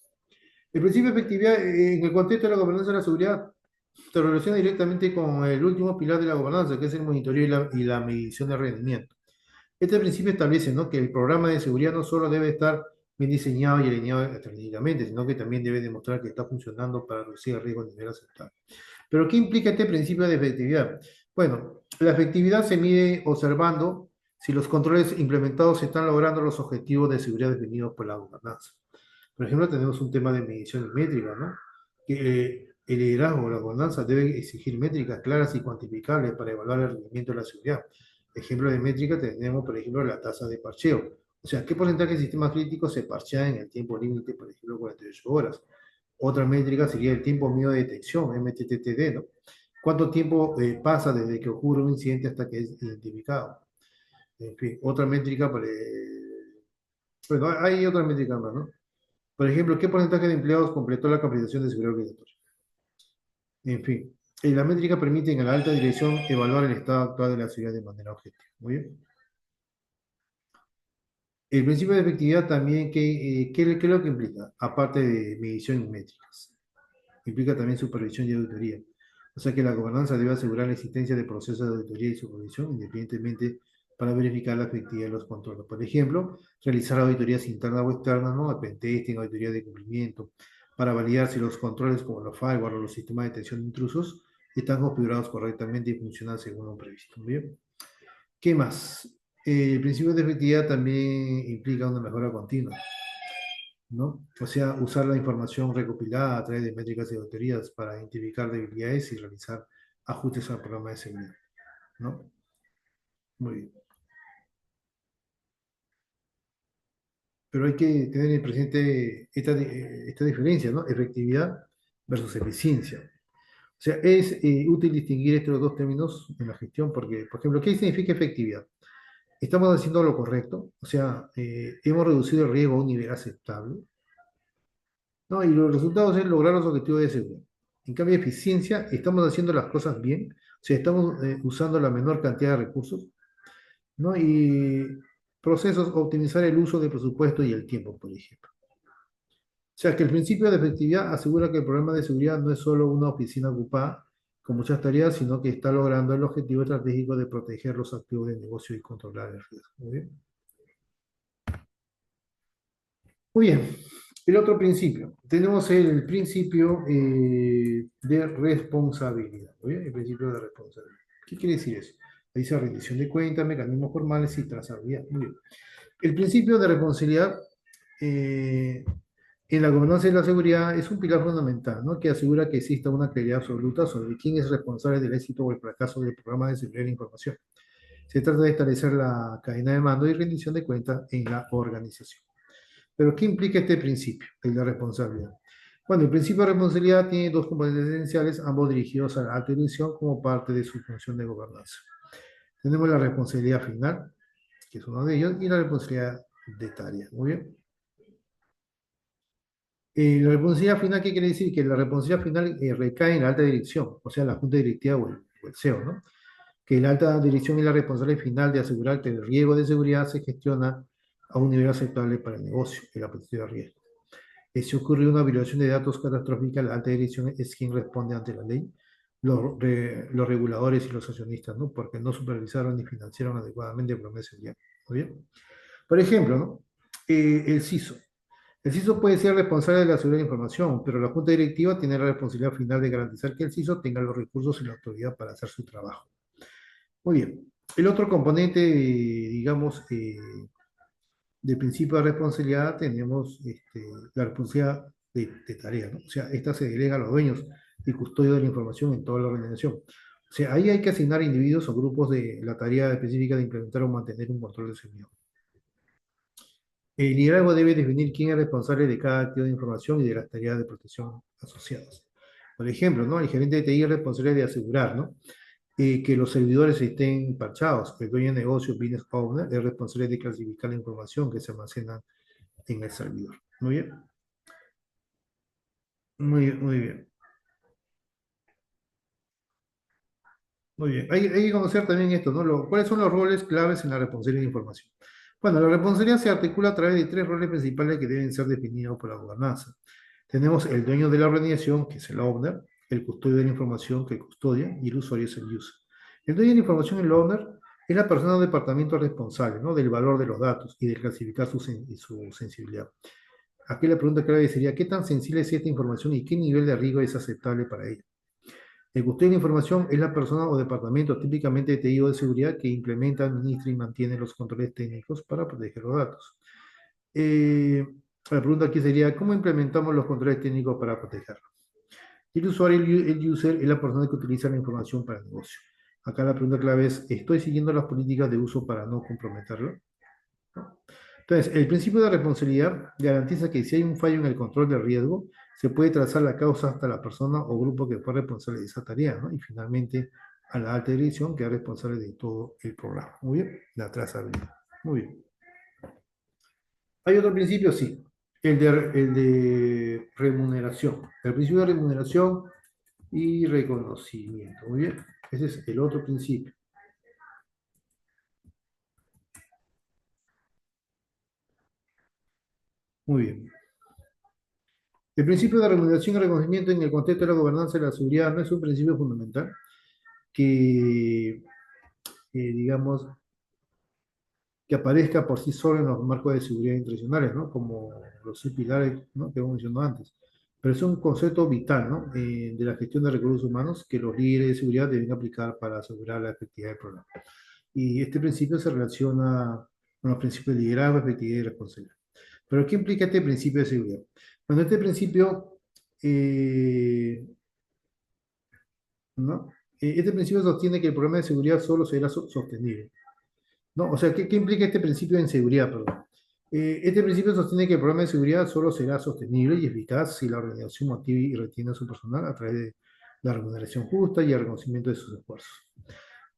El principio de efectividad en el contexto de la gobernanza de la seguridad se relaciona directamente con el último pilar de la gobernanza, que es el monitoreo y la medición de rendimiento. Este principio establece, ¿no?, que el programa de seguridad no solo debe estar bien diseñado y alineado estratégicamente, sino que también debe demostrar que está funcionando para reducir el riesgo a nivel aceptable. Pero, ¿qué implica este principio de efectividad? Bueno, la efectividad se mide observando si los controles implementados están logrando los objetivos de seguridad definidos por la gobernanza. Por ejemplo, tenemos un tema de medición métrica, ¿no? Que el liderazgo, la gobernanza deben exigir métricas claras y cuantificables para evaluar el rendimiento de la seguridad. Ejemplo de métrica tenemos, por ejemplo, la tasa de parcheo. O sea, ¿qué porcentaje de sistemas críticos se parchean en el tiempo límite, por ejemplo, 48 horas? Otra métrica sería el tiempo medio de detección, MTTD, ¿no? ¿Cuánto tiempo pasa desde que ocurre un incidente hasta que es identificado? En fin, otra métrica, bueno, hay otra métrica más, ¿no? Por ejemplo, ¿qué porcentaje de empleados completó la capacitación de seguridad obligatoria? En fin, la métrica permite en la alta dirección evaluar el estado actual de la seguridad de manera objetiva. Muy bien. El principio de efectividad también, ¿qué es lo que implica? Aparte de medición y métricas, implica también supervisión y auditoría. O sea que la gobernanza debe asegurar la existencia de procesos de auditoría y supervisión independientemente para verificar la efectividad de los controles. Por ejemplo, realizar auditorías internas o externas, ¿no? De pentesting, auditoría de cumplimiento, para validar si los controles como los firewall o los sistemas de detección de intrusos están configurados correctamente y funcionan según lo previsto. Muy bien. ¿Qué más? El principio de efectividad también implica una mejora continua, ¿no? O sea, usar la información recopilada a través de métricas y auditorías para identificar debilidades y realizar ajustes al programa de seguridad, ¿no? Muy bien. Pero hay que tener en presente esta diferencia, ¿no? Efectividad versus eficiencia. O sea, es útil distinguir estos dos términos en la gestión porque, por ejemplo, ¿qué significa efectividad? Estamos haciendo lo correcto, o sea, hemos reducido el riesgo a un nivel aceptable, ¿no? Y los resultados es lograr los objetivos de seguridad. En cambio, eficiencia, estamos haciendo las cosas bien, o sea, estamos usando la menor cantidad de recursos, ¿no? Y procesos, optimizar el uso del presupuesto y el tiempo, por ejemplo. O sea, que el principio de efectividad asegura que el problema de seguridad no es solo una oficina ocupada con muchas tareas, sino que está logrando el objetivo estratégico de proteger los activos de negocio y controlar el riesgo. Muy bien. Muy bien. El otro principio. Tenemos el principio de responsabilidad. Muy bien, el principio de responsabilidad. ¿Qué quiere decir eso? Ahí dice rendición de cuentas, mecanismos formales y trazabilidad. Muy bien. El principio de responsabilidad eh, en la gobernanza y la seguridad es un pilar fundamental, ¿no? Que asegura que exista una claridad absoluta sobre quién es responsable del éxito o el fracaso del programa de seguridad de la información. Se trata de establecer la cadena de mando y rendición de cuentas en la organización. Pero, ¿qué implica este principio, el de responsabilidad? Bueno, el principio de responsabilidad tiene dos componentes esenciales, ambos dirigidos a la alta dirección como parte de su función de gobernanza. Tenemos la responsabilidad final, que es uno de ellos, y la responsabilidad de tarea. Muy bien. La responsabilidad final, ¿qué quiere decir? Que la responsabilidad final recae en la alta dirección, o sea, la junta directiva o el CEO, ¿no? Que la alta dirección es la responsable final de asegurar que el riesgo de seguridad se gestiona a un nivel aceptable para el negocio y la protección de riesgo. Si ocurre una violación de datos catastrófica, la alta dirección es quien responde ante la ley, los reguladores y los accionistas, ¿no? Porque no supervisaron ni financiaron adecuadamente el programa de seguridad. ¿Muy bien? Por ejemplo, ¿no? El CISO. El CISO puede ser responsable de la seguridad de la información, pero la Junta Directiva tiene la responsabilidad final de garantizar que el CISO tenga los recursos y la autoridad para hacer su trabajo. Muy bien. El otro componente, digamos, del principio de responsabilidad tenemos la responsabilidad de tarea, ¿no? O sea, esta se delega a los dueños y custodios de la información en toda la organización. O sea, ahí hay que asignar individuos o grupos de la tarea específica de implementar o mantener un control de seguridad. El liderazgo debe definir quién es responsable de cada activo de información y de las tareas de protección asociadas. Por ejemplo, ¿no? El gerente de TI es responsable de asegurar, ¿no? Que los servidores estén parchados. El dueño de negocio, business owner, es responsable de clasificar la información que se almacena en el servidor. Muy bien. Muy bien, muy bien. Muy bien. Hay que conocer también esto, ¿no? ¿Cuáles son los roles claves en la responsabilidad de información? Bueno, la responsabilidad se articula a través de tres roles principales que deben ser definidos por la gobernanza. Tenemos el dueño de la organización, que es el owner, el custodio de la información, que custodia, y el usuario es el user. El dueño de la información, el owner, es la persona o departamento responsable, ¿no? Del valor de los datos y de clasificar su sensibilidad. Aquí la pregunta clave sería, ¿qué tan sensible es esta información y qué nivel de riesgo es aceptable para ella? El custodio de la información es la persona o departamento típicamente de TI o de seguridad que implementa, administra y mantiene los controles técnicos para proteger los datos. Eh, la pregunta aquí sería, ¿cómo implementamos los controles técnicos para protegerlos? El usuario, el user, es la persona que utiliza la información para el negocio. Acá la pregunta clave es, ¿estoy siguiendo las políticas de uso para no comprometerlo? ¿No? Entonces, el principio de responsabilidad garantiza que si hay un fallo en el control de riesgo, se puede trazar la causa hasta la persona o grupo que fue responsable de esa tarea, ¿no? Y finalmente a la alta dirección que es responsable de todo el programa. Muy bien, la trazabilidad. Muy bien. ¿Hay otro principio? Sí, el de remuneración. El principio de remuneración y reconocimiento. Muy bien, ese es el otro principio. Muy bien. El principio de remuneración y reconocimiento en el contexto de la gobernanza de la seguridad no es un principio fundamental digamos, que aparezca por sí solo en los marcos de seguridad internacionales, ¿no? Como los 6 pilares, ¿no? Que hemos mencionado antes. Pero es un concepto vital, ¿no? De la gestión de recursos humanos que los líderes de seguridad deben aplicar para asegurar la efectividad del programa. Y este principio se relaciona con los principios de liderazgo, efectividad y responsabilidad. Pero ¿qué implica este principio de seguridad? Bueno, este principio, ¿no? Este principio sostiene que el programa de seguridad solo será sostenible. ¿No? O sea, ¿qué implica este principio en seguridad, perdón? Este principio sostiene que el programa de seguridad solo será sostenible y eficaz si la organización motiva y retiene a su personal a través de la remuneración justa y el reconocimiento de sus esfuerzos.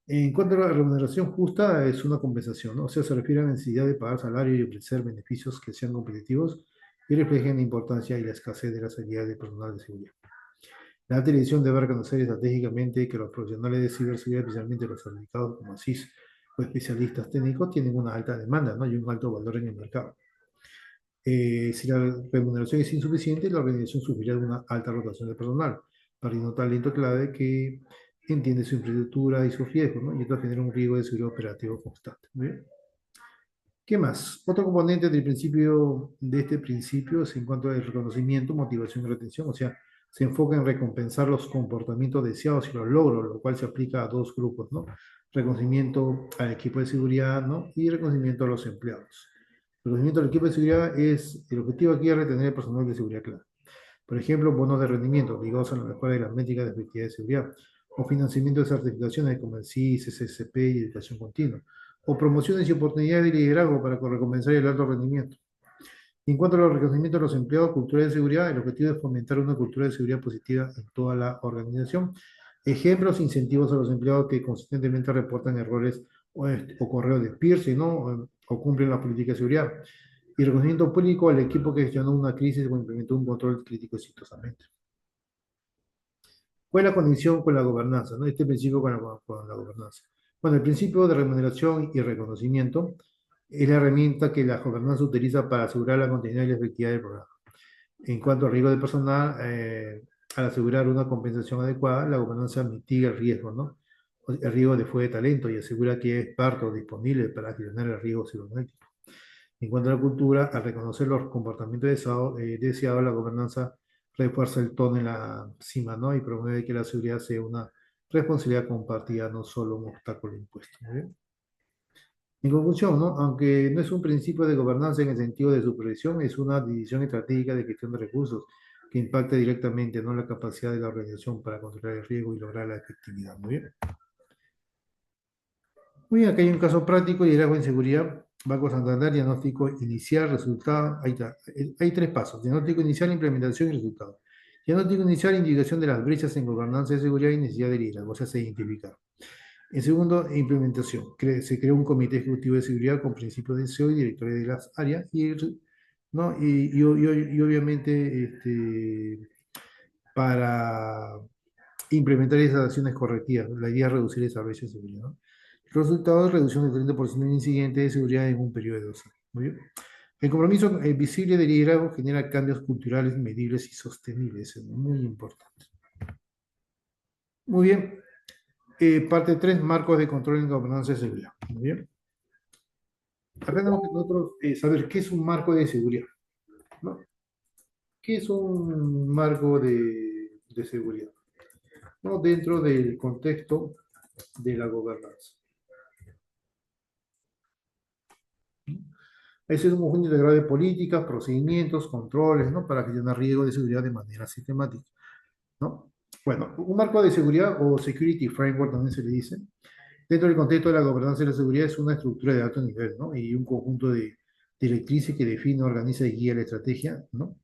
En cuanto a la remuneración justa, es una compensación, ¿no? O sea, se refiere a la necesidad de pagar salario y ofrecer beneficios que sean competitivos y reflejen la importancia y la escasez de las habilidades del personal de seguridad. La alta dirección debe reconocer estratégicamente que los profesionales de ciberseguridad, especialmente los certificados como CIS o especialistas técnicos, tienen una alta demanda, ¿no? Y un alto valor en el mercado. Si la remuneración es insuficiente, la organización sufrirá de una alta rotación de personal, perdiendo talento clave que entiende su infraestructura y sus riesgos, ¿no? Y esto genera un riesgo de seguridad operativo constante. ¿Muy bien? ¿Qué más? Otro componente del principio, de este principio es en cuanto al reconocimiento, motivación y retención, o sea, se enfoca en recompensar los comportamientos deseados y los logros, lo cual se aplica a dos grupos, ¿no? Reconocimiento al equipo de seguridad, ¿no? Y reconocimiento a los empleados. El reconocimiento al equipo de seguridad el objetivo aquí es retener el personal de seguridad clave. Por ejemplo, bonos de rendimiento ligados a la mejora de las métricas de efectividad de seguridad, o financiamiento de certificaciones como el CIS, SSP y educación continua, o promociones y oportunidades de liderazgo para recompensar el alto rendimiento. En cuanto a los reconocimientos de los empleados, cultura de seguridad, el objetivo es fomentar una cultura de seguridad positiva en toda la organización. Ejemplos, incentivos a los empleados que consistentemente reportan errores o correos de piercing, ¿no? O cumplen la política de seguridad. Y reconocimiento público al equipo que gestionó una crisis o implementó un control crítico exitosamente. ¿Cuál es la conexión con la gobernanza? ¿No? Este principio con la gobernanza. Bueno, el principio de remuneración y reconocimiento es la herramienta que la gobernanza utiliza para asegurar la continuidad y la efectividad del programa. En cuanto al riesgo de personal, al asegurar una compensación adecuada, la gobernanza mitiga el riesgo, ¿no? El riesgo de fuga de talento y asegura que es parto disponible para gestionar el riesgo cibernético. En cuanto a la cultura, al reconocer los comportamientos deseados, la gobernanza refuerza el tono en la cima, ¿no? Y promueve que la seguridad sea una responsabilidad compartida, no solo un obstáculo impuesto. ¿Muy bien? En conclusión, ¿no? Aunque no es un principio de gobernanza en el sentido de supervisión, es una decisión estratégica de gestión de recursos que impacta directamente, ¿no? La capacidad de la organización para controlar el riesgo y lograr la efectividad. Muy bien. Muy bien, acá hay un caso práctico, liderazgo en seguridad, Banco Santander, diagnóstico inicial, resultado. Ahí está. Hay 3 pasos: diagnóstico inicial, implementación y resultado. Diagnóstico inicial, indicación de las brechas en gobernanza de seguridad y necesidad de liderazgo, o sea, se identifica. En segundo, implementación. Se creó un comité ejecutivo de seguridad con principios de SEO y directores de las áreas, ¿no? Y obviamente para implementar esas acciones correctivas. La idea es reducir esa brecha de seguridad, ¿no? El resultado es reducción del 30% de incidentes de seguridad en un periodo de 2 años. Muy bien. El compromiso visible de liderazgo genera cambios culturales medibles y sostenibles. Es muy importante. Muy bien. Parte 3, marcos de control en gobernanza de seguridad. Muy bien. Acá tenemos que nosotros saber qué es un marco de seguridad, ¿no? ¿Qué es un marco de seguridad? ¿no? Dentro del contexto de la gobernanza. Ese es un conjunto integral de políticas, procedimientos, controles, ¿no? Para gestionar riesgos de seguridad de manera sistemática, ¿no? Bueno, un marco de seguridad o security framework también se le dice, dentro del contexto de la gobernanza y la seguridad es una estructura de alto nivel, ¿no? Y un conjunto de directrices que define, organiza y guía la estrategia, ¿no?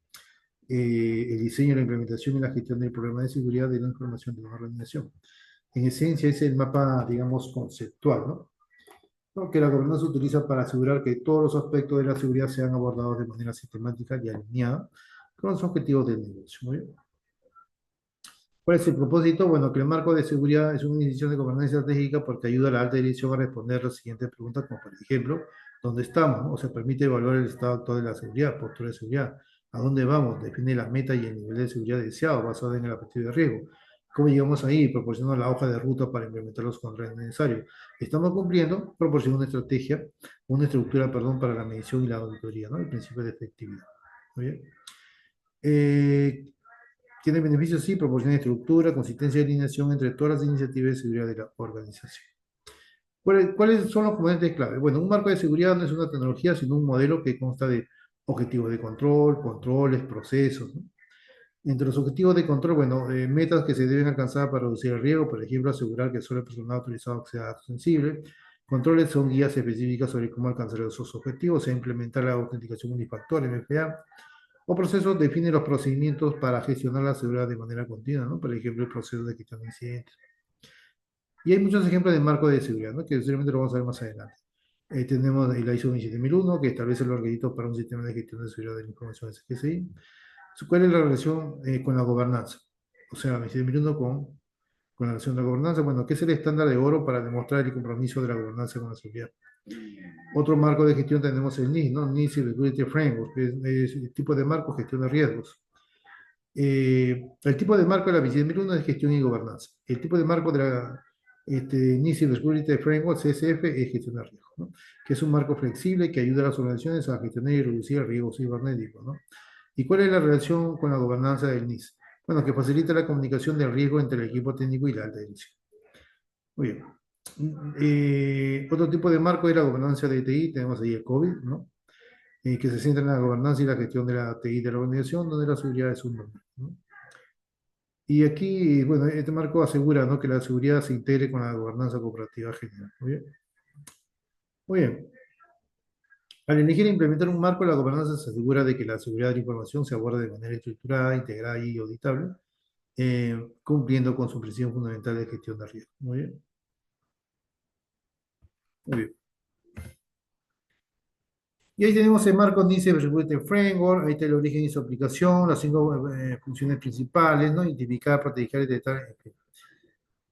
El diseño, la implementación y la gestión del problema de seguridad de la información de una organización. En esencia, es el mapa, digamos, conceptual, ¿no? ¿No? Que la gobernanza utiliza para asegurar que todos los aspectos de la seguridad sean abordados de manera sistemática y alineada con los objetivos del negocio. Muy bien. ¿Cuál es el propósito? Bueno, que el marco de seguridad es una decisión de gobernanza estratégica porque ayuda a la alta dirección a responder las siguientes preguntas, como por ejemplo, ¿dónde estamos? ¿No? O sea, permite evaluar el estado actual de la seguridad, postura de seguridad, ¿a dónde vamos? Define la meta y el nivel de seguridad deseado basado en el objetivo de riesgo. ¿Cómo llegamos ahí? Proporciona la hoja de ruta para implementar los controles necesarios. ¿Estamos cumpliendo? Proporciona una estrategia, una estructura, perdón, para la medición y la auditoría, ¿no? El principio de efectividad. Muy bien. Eh, Tiene beneficios, sí, proporciona estructura, consistencia y alineación entre todas las iniciativas de seguridad de la organización. ¿Cuáles son los componentes clave? Bueno, un marco de seguridad no es una tecnología, sino un modelo que consta de objetivos de control, controles, procesos, ¿no? Entre los objetivos de control, bueno, metas que se deben alcanzar para reducir el riesgo, por ejemplo, asegurar que solo el personal autorizado acceda a datos sensibles. Controles son guías específicas sobre cómo alcanzar esos objetivos e implementar la autenticación unifactor, MFA. O procesos define los procedimientos para gestionar la seguridad de manera continua, ¿no? Por ejemplo, el proceso de gestión de incidentes. Y hay muchos ejemplos de marco de seguridad, ¿no? Que seguramente lo vamos a ver más adelante. Tenemos el ISO 27001, que establece los requisitos para un sistema de gestión de seguridad de la información SGSI. ¿Cuál es la relación con la gobernanza? O sea, 27001 con la relación de la gobernanza. Bueno, ¿qué es el estándar de oro para demostrar el compromiso de la gobernanza con la seguridad? Otro marco de gestión tenemos el NIS, ¿no? NIS Security Framework, que es el tipo de marco gestión de riesgos. El tipo de marco de la 27001 es gestión y gobernanza. El tipo de marco de la NIST Security Framework, CSF, es gestión de riesgo, ¿no? Que es un marco flexible que ayuda a las organizaciones a gestionar y reducir el riesgo cibernético, ¿no? ¿Y cuál es la relación con la gobernanza del NIST? Bueno, que facilita la comunicación del riesgo entre el equipo técnico y la alta dirección. Muy bien. Otro tipo de marco es la gobernanza de TI, tenemos ahí el COVID, ¿no? Que se centra en la gobernanza y la gestión de la TI de la organización, donde la seguridad es un nombre, ¿no? Y aquí, bueno, este marco asegura, ¿no? Que la seguridad se integre con la gobernanza cooperativa general. Muy bien. Muy bien. Al elegir e implementar un marco, la gobernanza se asegura de que la seguridad de la información se aborda de manera estructurada, integrada y auditable, cumpliendo con su principio fundamental de gestión de riesgo. Muy bien. Muy bien. Y ahí tenemos el marco NICE Security Framework, ahí está el origen y su aplicación, las cinco funciones principales, ¿no? Identificar, proteger y detectar.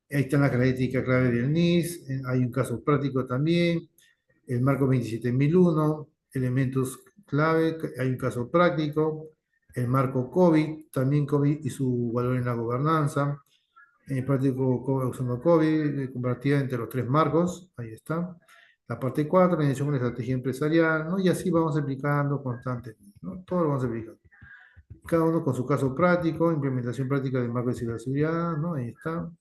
Ahí están las características clave del NIS, hay un caso práctico también, el marco 27001, elementos clave, hay un caso práctico, el marco COVID, también COVID y su valor en la gobernanza, en práctico usando COVID, compartida entre los tres marcos, ahí está. La parte 4, la iniciación de la estrategia empresarial, ¿no? Y así vamos aplicando constantemente, ¿no? Todo lo vamos aplicando. Cada uno con su caso práctico, implementación práctica del marco de ciberseguridad, ¿no? Ahí está.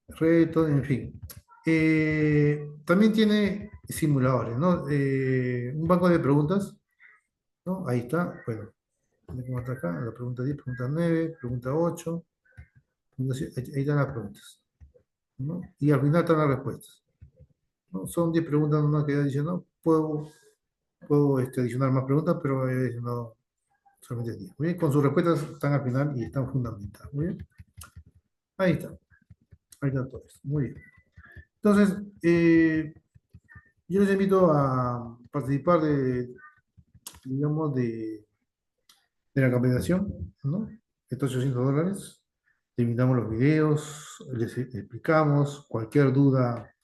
Retos, en fin. También tiene simuladores, ¿no? Un banco de preguntas, ¿no? Ahí está. Bueno, ¿cómo está acá? La pregunta 10, pregunta 9, pregunta 8. Ahí están las preguntas, ¿no? Y al final están las respuestas, ¿no? Son 10 preguntas nomás que dice, ¿no? Puedo adicionar más preguntas, pero no, solamente 10. Muy bien, con sus respuestas están al final y están fundamentadas. Muy bien. Ahí está. Ahí está todo eso. Muy bien. Entonces, yo les invito a participar digamos, de la capacitación, ¿no? Estos $800. Terminamos los videos, les explicamos, cualquier duda,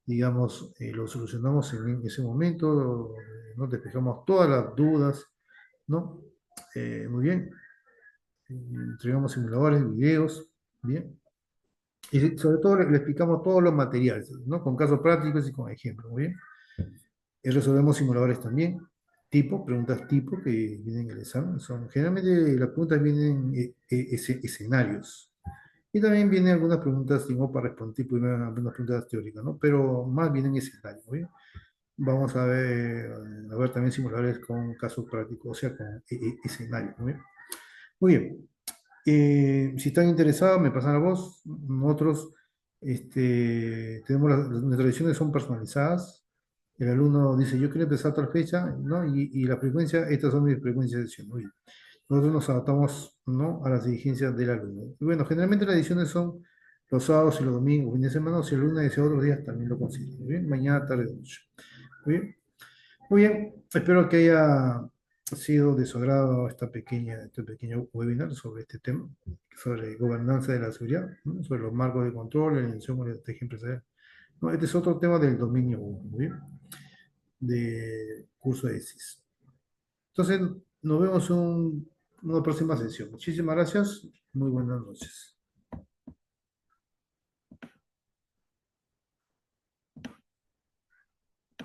digamos, lo solucionamos en ese momento, ¿no? Despejamos todas las dudas, ¿no? Muy bien. Entregamos simuladores, videos, bien. Y sobre todo le explicamos todos los materiales, ¿no? Con casos prácticos y con ejemplos, muy bien. Resolvemos simuladores también, preguntas tipo que vienen en el examen. Generalmente las preguntas vienen escenarios. Y también vienen algunas preguntas, digo, para responder primero algunas preguntas teóricas, ¿no? Pero más bien en escenario, ¿muy bien? Vamos a ver también simuladores con casos prácticos, o sea, con escenarios, ¿muy bien? Muy bien. Si están interesados, me pasan la voz. Nosotros tenemos nuestras lecciones son personalizadas. El alumno dice, yo quiero empezar a tal fecha, ¿no? Y la frecuencia, estas son mis frecuencias de sesión. Muy bien. Nosotros nos adaptamos, ¿no? A las exigencias del alumno. Y bueno, generalmente las ediciones son los sábados y los domingos, fin de semana, o si el alumno desea otros días, también lo consigue. Muy bien, mañana, tarde, noche. Muy bien. Muy bien, espero que haya sido de su agrado este pequeño webinar sobre este tema, sobre gobernanza de la seguridad, ¿no? Sobre los marcos de control, la iniciación con la estrategia empresarial. No, este es otro tema del dominio 1, muy bien, de curso de ESIS. Entonces, nos vemos en una próxima sesión. Muchísimas gracias, muy buenas noches.